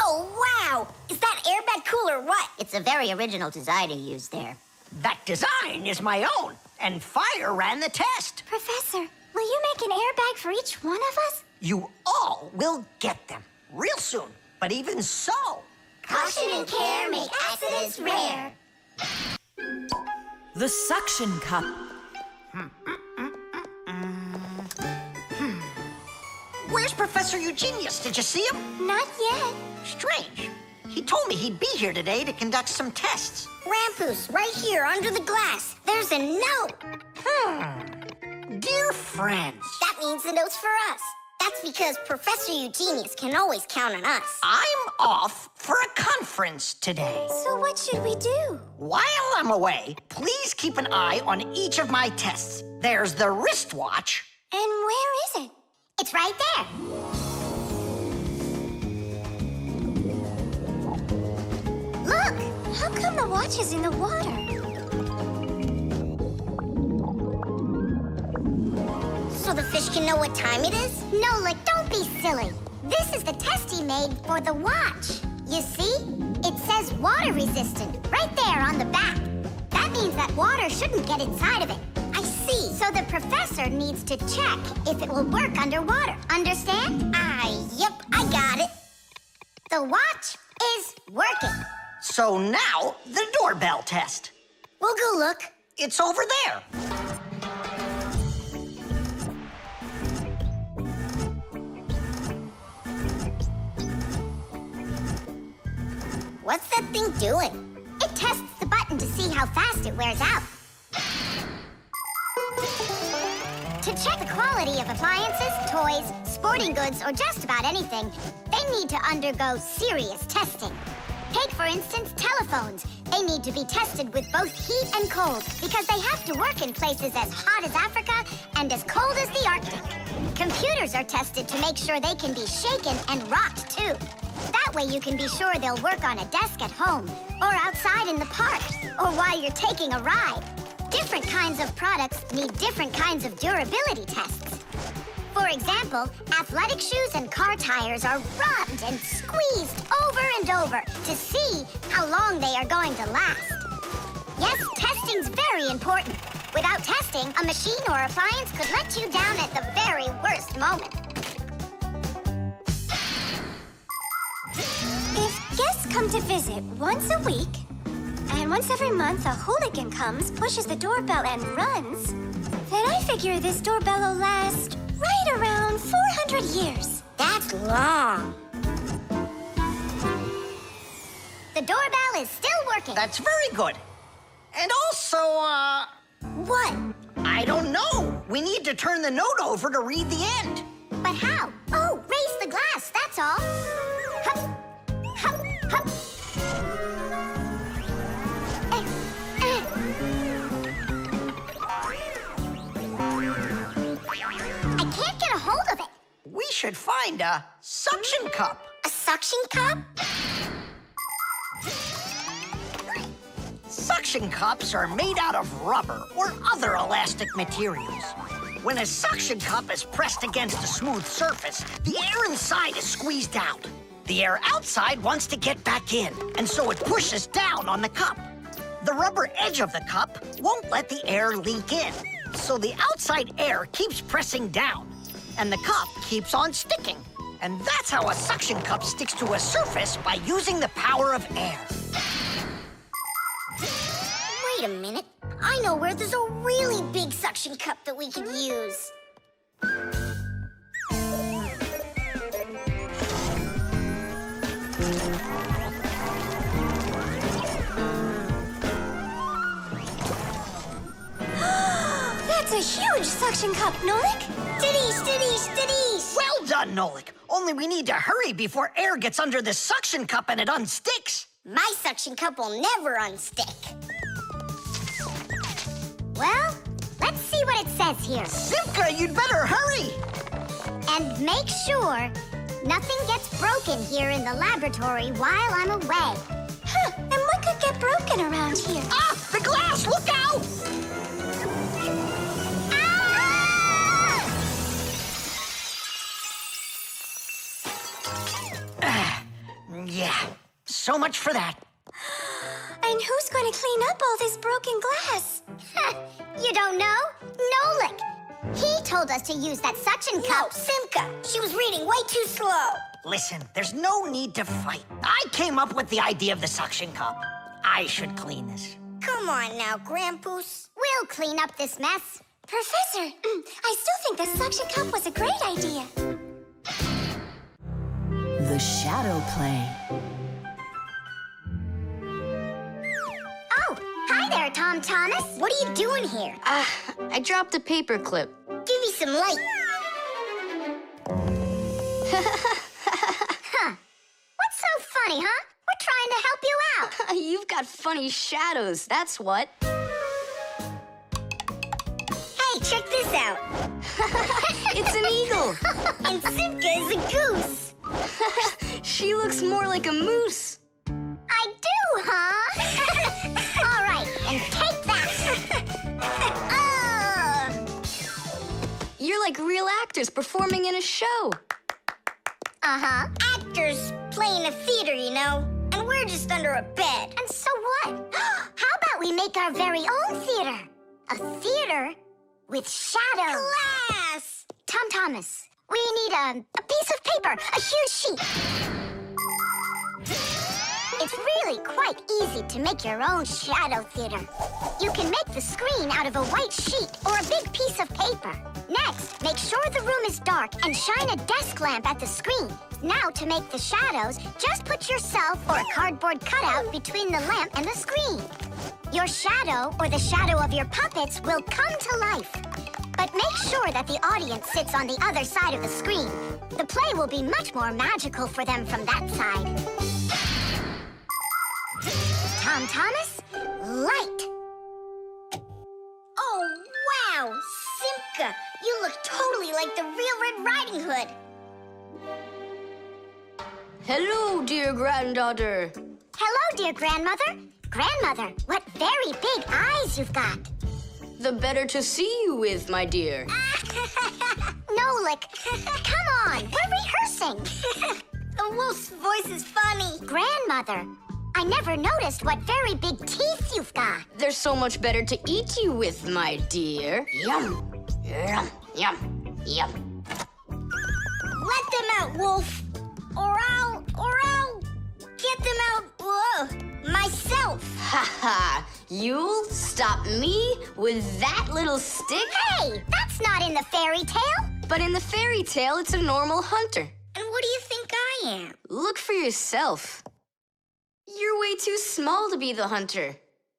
Oh, wow! Is that airbag cool or what? It's a very original design you used there. That design is my own, and Fire ran the test. Professor, will you make an airbag for each one of us? You all will get them real soon. But even so... Caution and care make accidents rare. The suction cup. Where's Professor Eugenius? Did you see him? Not yet. Strange. He told me he'd be here today to conduct some tests. Grampus, right here under the glass. There's a note. Dear friends. That means the note's for us. That's because Professor Eugenius can always count on us. I'm off for a conference today. So what should we do? While I'm away, please keep an eye on each of my tests. There's the wristwatch. And where is it? It's right there. Look! How come the watch is in the water? So the fish can know what time it is? Nolik, don't be silly. This is the test he made for the watch. You see? It says water resistant right there on the back. That means that water shouldn't get inside of it. I see. So the professor needs to check if it will work underwater. Understand? Yep, I got it. The watch is working. So now, the doorbell test. We'll go look. It's over there. What's that thing doing? It tests the button to see how fast it wears out. To check the quality of appliances, toys, sporting goods, or just about anything, they need to undergo serious testing. Take, for instance, telephones. They need to be tested with both heat and cold because they have to work in places as hot as Africa and as cold as the Arctic. Computers are tested to make sure they can be shaken and rocked, too. That way you can be sure they'll work on a desk at home, or outside in the park, or while you're taking a ride. Different kinds of products need different kinds of durability tests. For example, athletic shoes and car tires are rubbed and squeezed over and over to see how long they are going to last. Yes, testing's very important. Without testing, a machine or appliance could let you down at the very worst moment. If guests come to visit once a week, and once every month a hooligan comes, pushes the doorbell, and runs, then I figure this doorbell will last right around 400 years. That's long. The doorbell is still working. That's very good. And also, What? I don't know. We need to turn the note over to read the end. But how? Oh, raise the glass, that's all. Hup, hup, hup. I can't get a hold of it. We should find a suction cup. A suction cup? Suction cups are made out of rubber or other elastic materials. When a suction cup is pressed against a smooth surface, the air inside is squeezed out. The air outside wants to get back in, and so it pushes down on the cup. The rubber edge of the cup won't let the air leak in, so the outside air keeps pressing down, and the cup keeps on sticking. And that's how a suction cup sticks to a surface by using the power of air. Wait a minute. I know where there's a really big suction cup that we could use. That's a huge suction cup, Nolik. Stiddy. Well done, Nolik. Only we need to hurry before air gets under this suction cup and it unsticks. My suction cup will never unstick. Well, let's see what it says here. Simka, you'd better hurry. And make sure nothing gets broken here in the laboratory while I'm away. Huh, and what could get broken around here? Ah, the glass, look out! Yeah, so much for that. And who's going to clean up all this broken glass? You don't know? Nolik. He told us to use that suction cup. No, Simka. She was reading way too slow. Listen, there's no need to fight. I came up with the idea of the suction cup. I should clean this. Come on now, Grampus. We'll clean up this mess. Professor, I still think the suction cup was a great idea. The shadow play. Oh, hi there, Tom Thomas. What are you doing here? I dropped a paper clip. Give me some light. Huh. What's so funny, huh? We're trying to help you out. You've got funny shadows, that's what. Hey, check this out. It's an eagle. And Simka is a goose. She looks more like a moose. I do, huh? All right, and take that. You're like real actors performing in a show. Uh-huh. Actors playing a theater, you know? And we're just under a bed. And so what? How about we make our very own theater? A theater with shadows. Class! Tom Thomas, we need a piece of paper, a huge sheet. It's really quite easy to make your own shadow theater. You can make the screen out of a white sheet or a big piece of paper. Next, make sure the room is dark and shine a desk lamp at the screen. Now, to make the shadows, just put yourself or a cardboard cutout between the lamp and the screen. Your shadow or the shadow of your puppets will come to life. But make sure that the audience sits on the other side of the screen. The play will be much more magical for them from that side. Tom Thomas, light. Oh, wow, Simka, you look totally like the real Red Riding Hood. Hello, dear granddaughter. Hello, dear grandmother. Grandmother, what very big eyes you've got. The better to see you with, my dear. Nolik, come on, we're rehearsing. The wolf's voice is funny. Grandmother, I never noticed what very big teeth you've got. They're so much better to eat you with, my dear. Yum, yum, yum, yum. Let them out, wolf. Or I'll get them out, myself. Ha ha, you'll stop me with that little stick? Hey, that's not in the fairy tale. But in the fairy tale, it's a normal hunter. And what do you think I am? Look for yourself. You're way too small to be the hunter.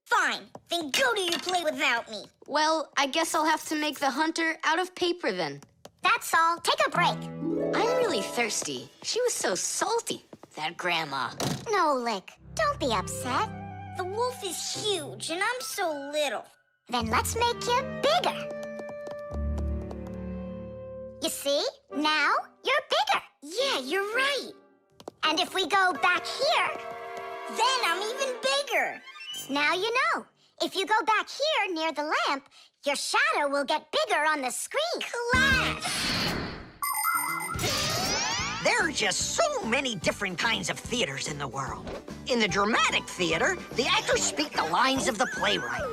Fine, then go to your play without me. Well, I guess I'll have to make the hunter out of paper then. That's all. Take a break. I'm really thirsty. She was so salty, that grandma. Nolik, don't be upset. The wolf is huge and I'm so little. Then let's make you bigger. You see? Now you're bigger. Yeah, you're right. And if we go back here, then I'm even bigger. Now you know. If you go back here near the lamp, your shadow will get bigger on the screen. Class! There are just so many different kinds of theaters in the world. In the dramatic theater, the actors speak the lines of the playwright.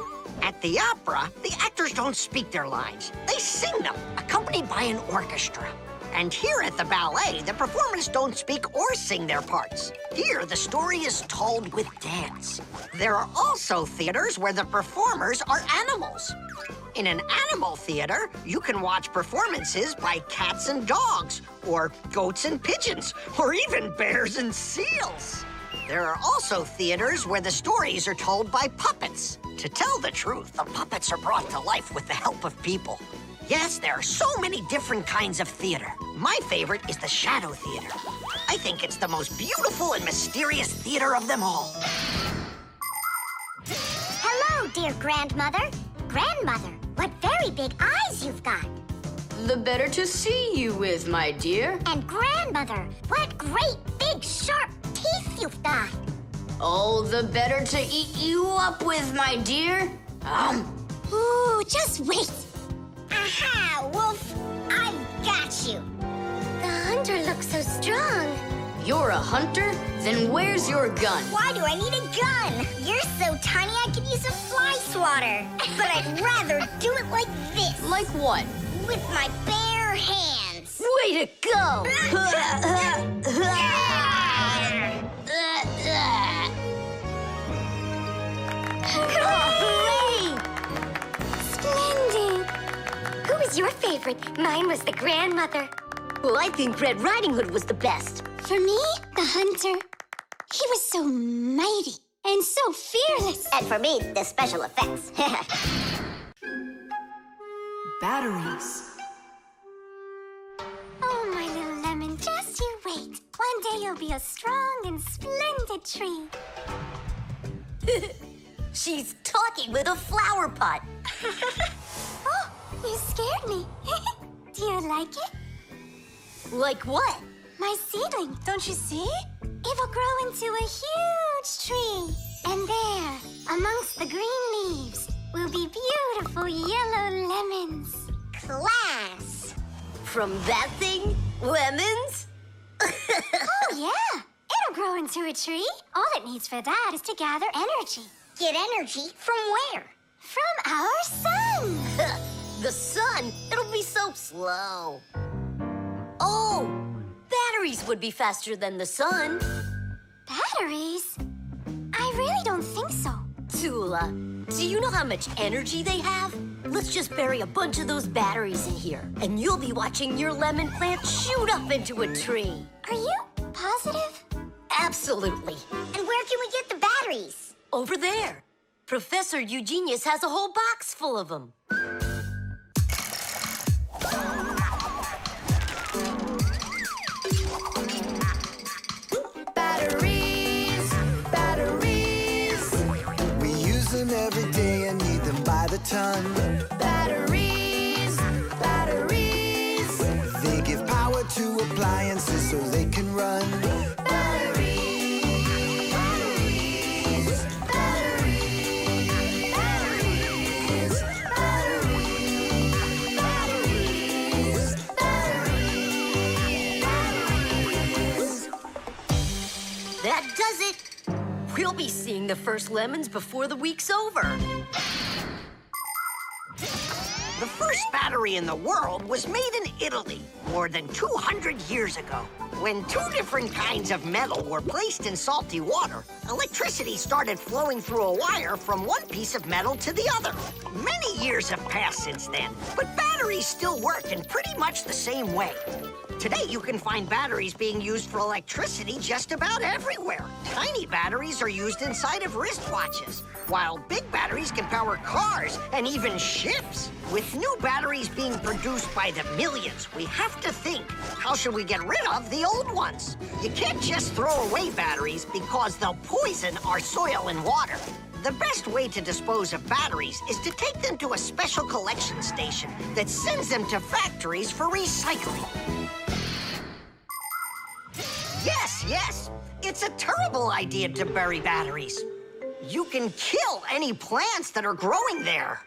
At the opera, the actors don't speak their lines. They sing them, accompanied by an orchestra. And here at the ballet, the performers don't speak or sing their parts. Here, the story is told with dance. There are also theaters where the performers are animals. In an animal theater, you can watch performances by cats and dogs, or goats and pigeons, or even bears and seals. There are also theaters where the stories are told by puppets. To tell the truth, the puppets are brought to life with the help of people. Yes, there are so many different kinds of theater. My favorite is the shadow theater. I think it's the most beautiful and mysterious theater of them all. Hello, dear grandmother. Grandmother, what very big eyes you've got. The better to see you with, my dear. And grandmother, what great big sharp teeth you've got. Oh, the better to eat you up with, my dear. Ooh, just wait. Aha, wolf, I've got you. The hunter looks so strong. You're a hunter? Then where's your gun? Why do I need a gun? You're so tiny I could use a fly swatter. But I'd rather do it like this. Like what? With my bare hands. Way to go! Hooray! Splendid! Who was your favorite? Mine was the grandmother. Well, I think Red Riding Hood was the best. For me, the hunter. He was so mighty and so fearless. And for me, the special effects. Batteries. Oh, my little lemon, just you wait. One day you'll be a strong and splendid tree. She's talking with a flower pot. Oh, you scared me. Do you like it? Like what? My seedling, don't you see? It will grow into a huge tree. And there, amongst the green leaves, will be beautiful yellow lemons. Class! From that thing? Lemons? grow into a tree. All it needs for that is to gather energy. Get energy from where? From our sun. The sun? It'll be so slow. Oh, batteries would be faster than the sun. Batteries? I really don't think so. Tula, do you know how much energy they have? Let's just bury a bunch of those batteries in here, and you'll be watching your lemon plant shoot up into a tree. Are you positive? Absolutely. And where can we get the batteries? Over there. Professor Eugenius has a whole box full of them. Batteries, batteries. We use them every day and need them by the ton. Batteries, batteries. They give power to appliances so they can run. That does it. We'll be seeing the first lemons before the week's over. The first battery in the world was made in Italy more than 200 years ago. When two different kinds of metal were placed in salty water, electricity started flowing through a wire from one piece of metal to the other. Many years have passed since then, but batteries still work in pretty much the same way. Today, you can find batteries being used for electricity just about everywhere. Tiny batteries are used inside of wristwatches, while big batteries can power cars and even ships. With new batteries being produced by the millions, we have to think, how should we get rid of the old ones? You can't just throw away batteries because they'll poison our soil and water. The best way to dispose of batteries is to take them to a special collection station that sends them to factories for recycling. Yes, it's a terrible idea to bury batteries. You can kill any plants that are growing there.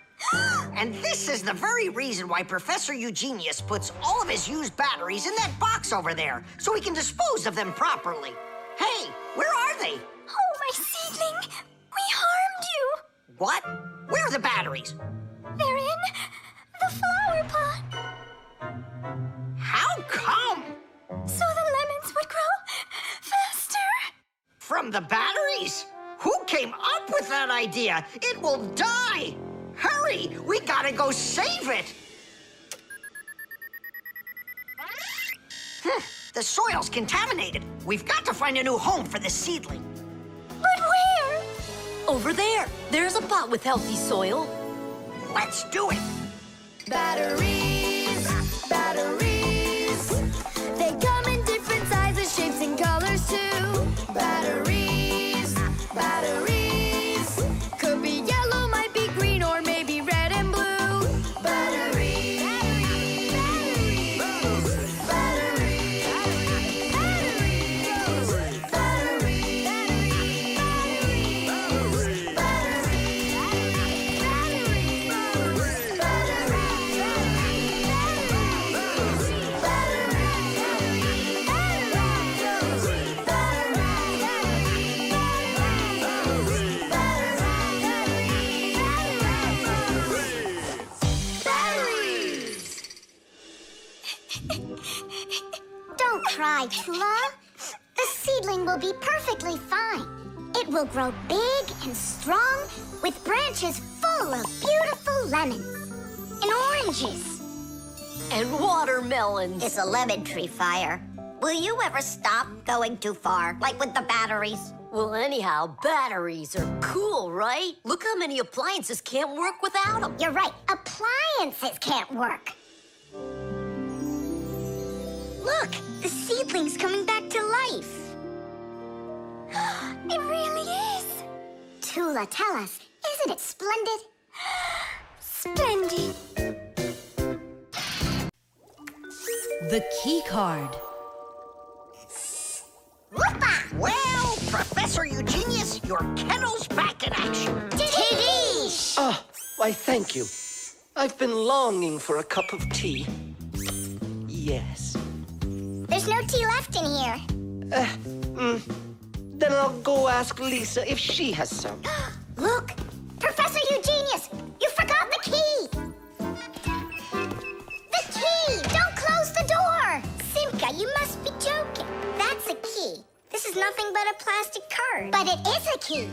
And this is the very reason why Professor Eugenius puts all of his used batteries in that box over there, so he can dispose of them properly. Hey, where are they? Oh, my seedling! We harmed you! What? Where are the batteries? They're in the flower pot. How come? So the lemons would grow faster. From the batteries? Who came up with that idea? It will die! Hurry! We gotta go save it! The soil's contaminated. We've got to find a new home for the seedling. But where? Over there. There's a pot with healthy soil. Let's do it! Batteries, batteries. They come in different sizes, shapes, and colors too. Batteries, batteries. Could be yellow, might be green, or maybe red and blue. Batteries, batteries, batteries, batteries, batteries, Don't cry, Tula. The seedling will be perfectly fine. It will grow big and strong with branches full of beautiful lemons and oranges. And watermelons. It's a lemon tree, Fire. Will you ever stop going too far, like with the batteries? Well, anyhow, batteries are cool, right? Look how many appliances can't work without them. You're right. Appliances can't work. Look, the seedling's coming back to life. It really is. Tula, tell us, isn't it splendid? Splendid. The Keycard. Whoopa! Well, Professor Eugenius, your kennel's back in action. Tiddy! Oh, why, thank you. I've been longing for a cup of tea. Yes. There's no tea left in here. Then I'll go ask Lisa if she has some. Look! Professor Eugenius! You forgot the key! The key! Don't close the door! Simka, you must be joking. That's a key. This is nothing but a plastic card. But it is a key.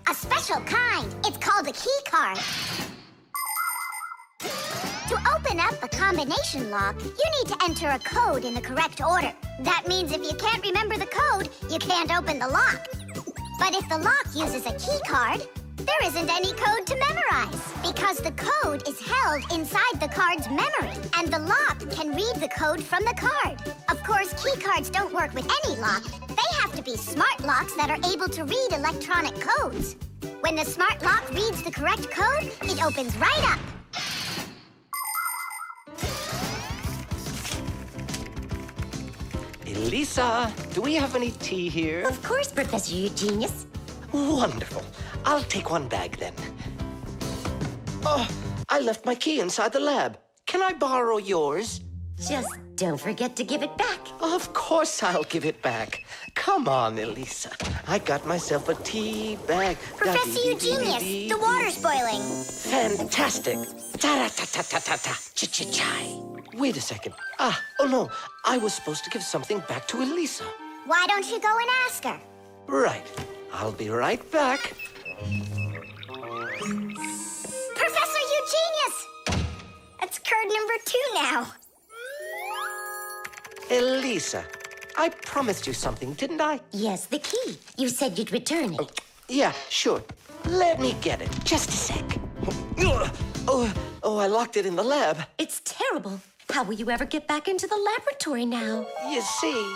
A special kind. It's called a Keycard. To open up a combination lock, you need to enter a code in the correct order. That means if you can't remember the code, you can't open the lock. But if the lock uses a keycard, there isn't any code to memorize because the code is held inside the card's memory, and the lock can read the code from the card. Of course, keycards don't work with any lock. They have to be smart locks that are able to read electronic codes. When the smart lock reads the correct code, it opens right up. Lisa, do we have any tea here? Of course, Professor Eugenius. Wonderful. I'll take one bag then. Oh, I left my key inside the lab. Can I borrow yours? Just don't forget to give it back. Of course I'll give it back. Come on, Elisa. I got myself a tea bag. Professor Eugenius, the water's boiling. Fantastic. Ta-ra-ta-ta-ta-ta-ta. Ch-ch-chai. Wait a second. Oh no. I was supposed to give something back to Elisa. Why don't you go and ask her? Right. I'll be right back. Professor Eugenius! That's card number 2 now. Elisa, I promised you something, didn't I? Yes, the key. You said you'd return it. Yeah, sure. Let me get it. Just a sec. Oh, I locked it in the lab. It's terrible. How will you ever get back into the laboratory now? You see,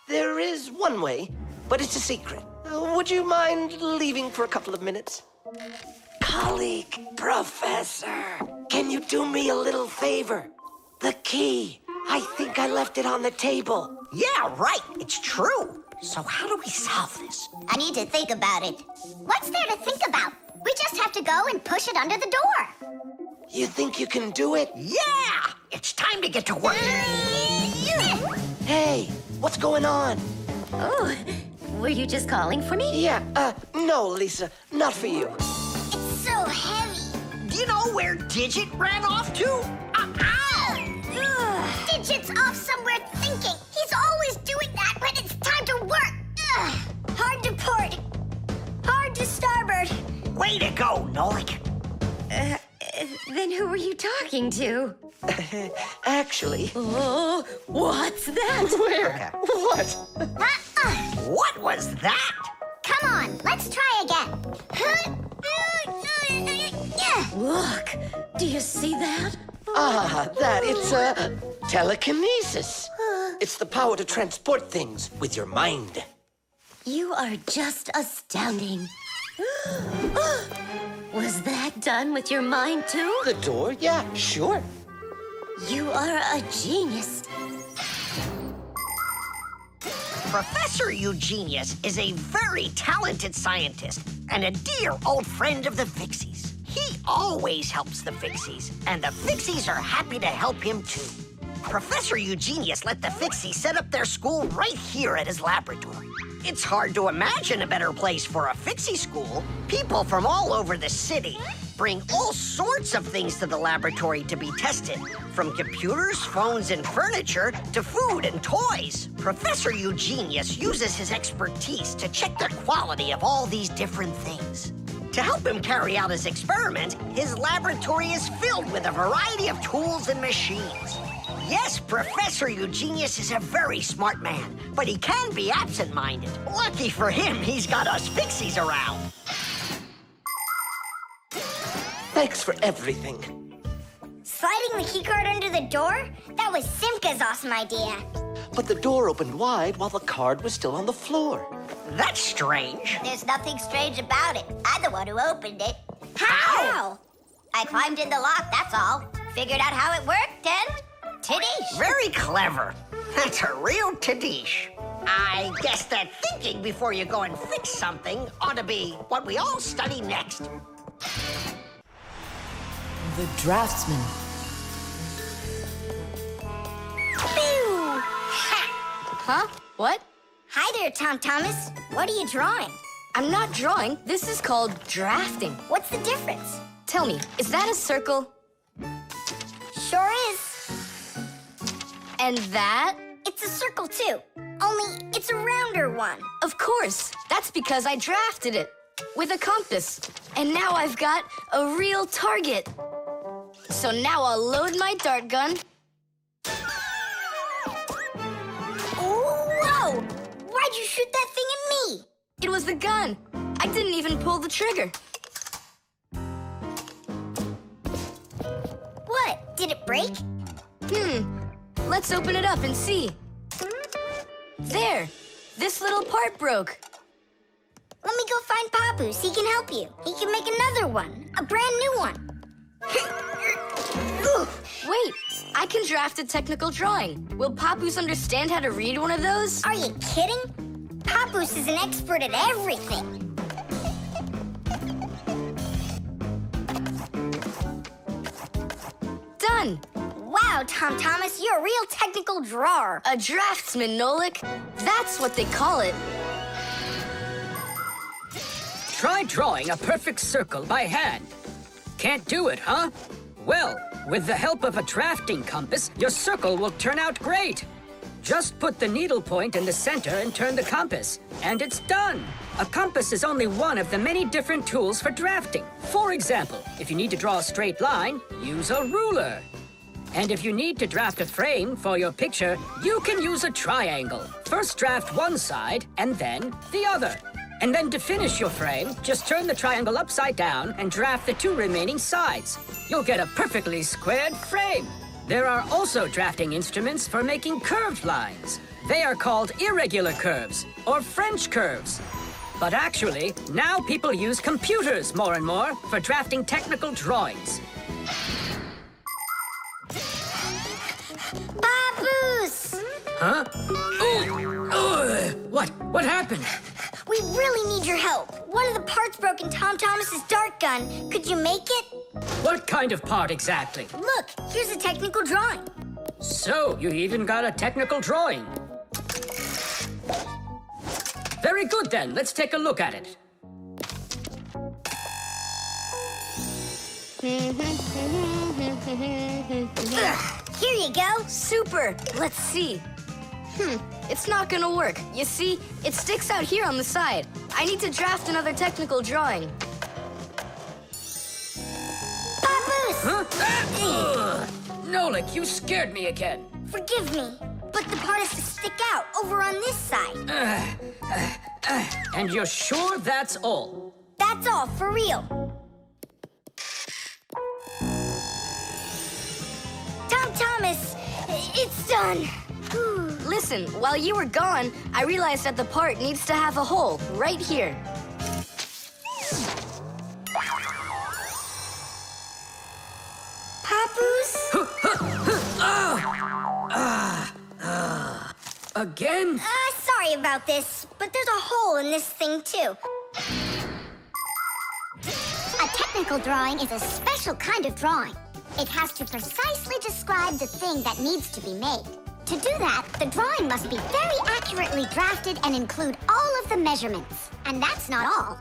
there is one way, but it's a secret. Would you mind leaving for a couple of minutes? Colleague, Professor, can you do me a little favor? The key. I think I left it on the table. Yeah, right. It's true. So how do we solve this? I need to think about it. What's there to think about? We just have to go and push it under the door. You think you can do it? Yeah! It's time to get to work. Hey, what's going on? Oh, were you just calling for me? Yeah, no, Lisa, not for you. It's so heavy. Do you know where Digit ran off to? Ow! Digit's off somewhere thinking. He's always doing that when it's time to work. Hard to port. Hard to starboard. Way to go, Nolik. Then who were you talking to? Actually... Oh, what's that? Where? Okay. What? What was that? Come on, let's try again. Look, do you see that? It's telekinesis. It's the power to transport things with your mind. You are just astounding. Was that done with your mind, too? The door? Yeah, sure. You are a genius. Professor Eugenius is a very talented scientist and a dear old friend of the Fixies. He always helps the Fixies, and the Fixies are happy to help him, too. Professor Eugenius let the Fixies set up their school right here at his laboratory. It's hard to imagine a better place for a Fixie school. People from all over the city bring all sorts of things to the laboratory to be tested, from computers, phones, and furniture to food and toys. Professor Eugenius uses his expertise to check the quality of all these different things. To help him carry out his experiment, his laboratory is filled with a variety of tools and machines. Yes, Professor Eugenius is a very smart man, but he can be absent-minded. Lucky for him, he's got us Fixies around. Thanks for everything. Sliding the keycard under the door? That was Simka's awesome idea. But the door opened wide while the card was still on the floor. That's strange. There's nothing strange about it. I'm the one who opened it. How? I climbed in the lock, that's all. Figured out how it worked, and Tadish. Very clever. That's a real Tadish. I guess that thinking before you go and fix something ought to be what we all study next. The Draftsman. Huh? What? Hi there, Tom Thomas. What are you drawing? I'm not drawing. This is called drafting. What's the difference? Tell me, is that a circle? Sure is. And that? It's a circle, too. Only it's a rounder one. Of course. That's because I drafted it with a compass. And now I've got a real target. So now I'll load my dart gun. Whoa! Why'd you shoot that thing at me? It was the gun. I didn't even pull the trigger. What? Did it break? Let's open it up and see. There. This little part broke. Let me go find Papus. He can help you. He can make another one. A brand new one. Wait, I can draft a technical drawing. Will Papus understand how to read one of those? Are you kidding? Papus is an expert at everything. Done. Wow, Tom Thomas, you're a real technical drawer. A draftsman, Nolik. That's what they call it. Try drawing a perfect circle by hand. Can't do it, huh? Well, with the help of a drafting compass, your circle will turn out great. Just put the needle point in the center and turn the compass, and it's done. A compass is only one of the many different tools for drafting. For example, if you need to draw a straight line, use a ruler. And if you need to draft a frame for your picture, you can use a triangle. First draft one side, and then the other. And then to finish your frame, just turn the triangle upside down and draft the two remaining sides. You'll get a perfectly squared frame. There are also drafting instruments for making curved lines. They are called irregular curves, or French curves. But actually, now people use computers more and more for drafting technical drawings. Papus! Huh? What happened? We really need your help. One of the parts broke in Tom Thomas's dart gun. Could you make it? What kind of part exactly? Look, here's a technical drawing. So, you even got a technical drawing. Very good then, let's take a look at it. Here you go. Super. Let's see. It's not gonna work. You see, it sticks out here on the side. I need to draft another technical drawing. Papus! Huh? Nolik, you scared me again. Forgive me, but the part has to stick out over on this side. And you're sure that's all? That's all, for real. Tom Thomas, it's done. Listen, while you were gone, I realized that the part needs to have a hole right here. Papus? Again? Sorry about this, but there's a hole in this thing, too. A technical drawing is a special kind of drawing. It has to precisely describe the thing that needs to be made. To do that, the drawing must be very accurately drafted and include all of the measurements. And that's not all.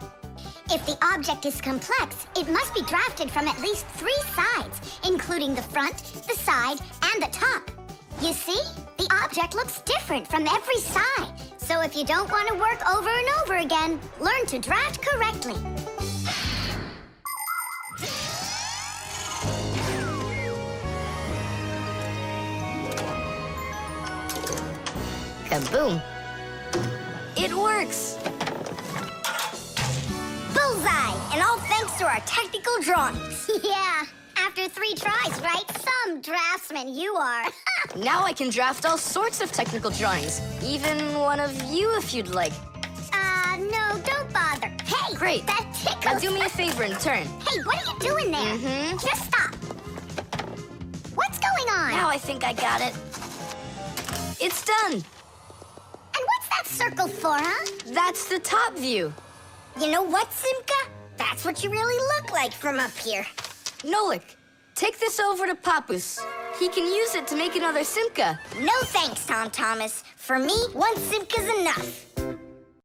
If the object is complex, it must be drafted from at least 3 sides, including the front, the side, and the top. You see? The object looks different from every side. So if you don't want to work over and over again, learn to draft correctly. Kaboom. It works. Bullseye! And all thanks to our technical drawings. Yeah, after 3 tries, right? Some draftsman you are. Now I can draft all sorts of technical drawings. Even one of you if you'd like. No, don't bother. Hey! Great. That tickles. Now do me a favor and turn. Hey, what are you doing there? Just stop. What's going on? Now I think I got it. It's done. And what's that circle for, huh? That's the top view. You know what, Simka? That's what you really look like from up here. Nolik, take this over to Papus. He can use it to make another Simka. No thanks, Tom Thomas. For me, one Simka's enough.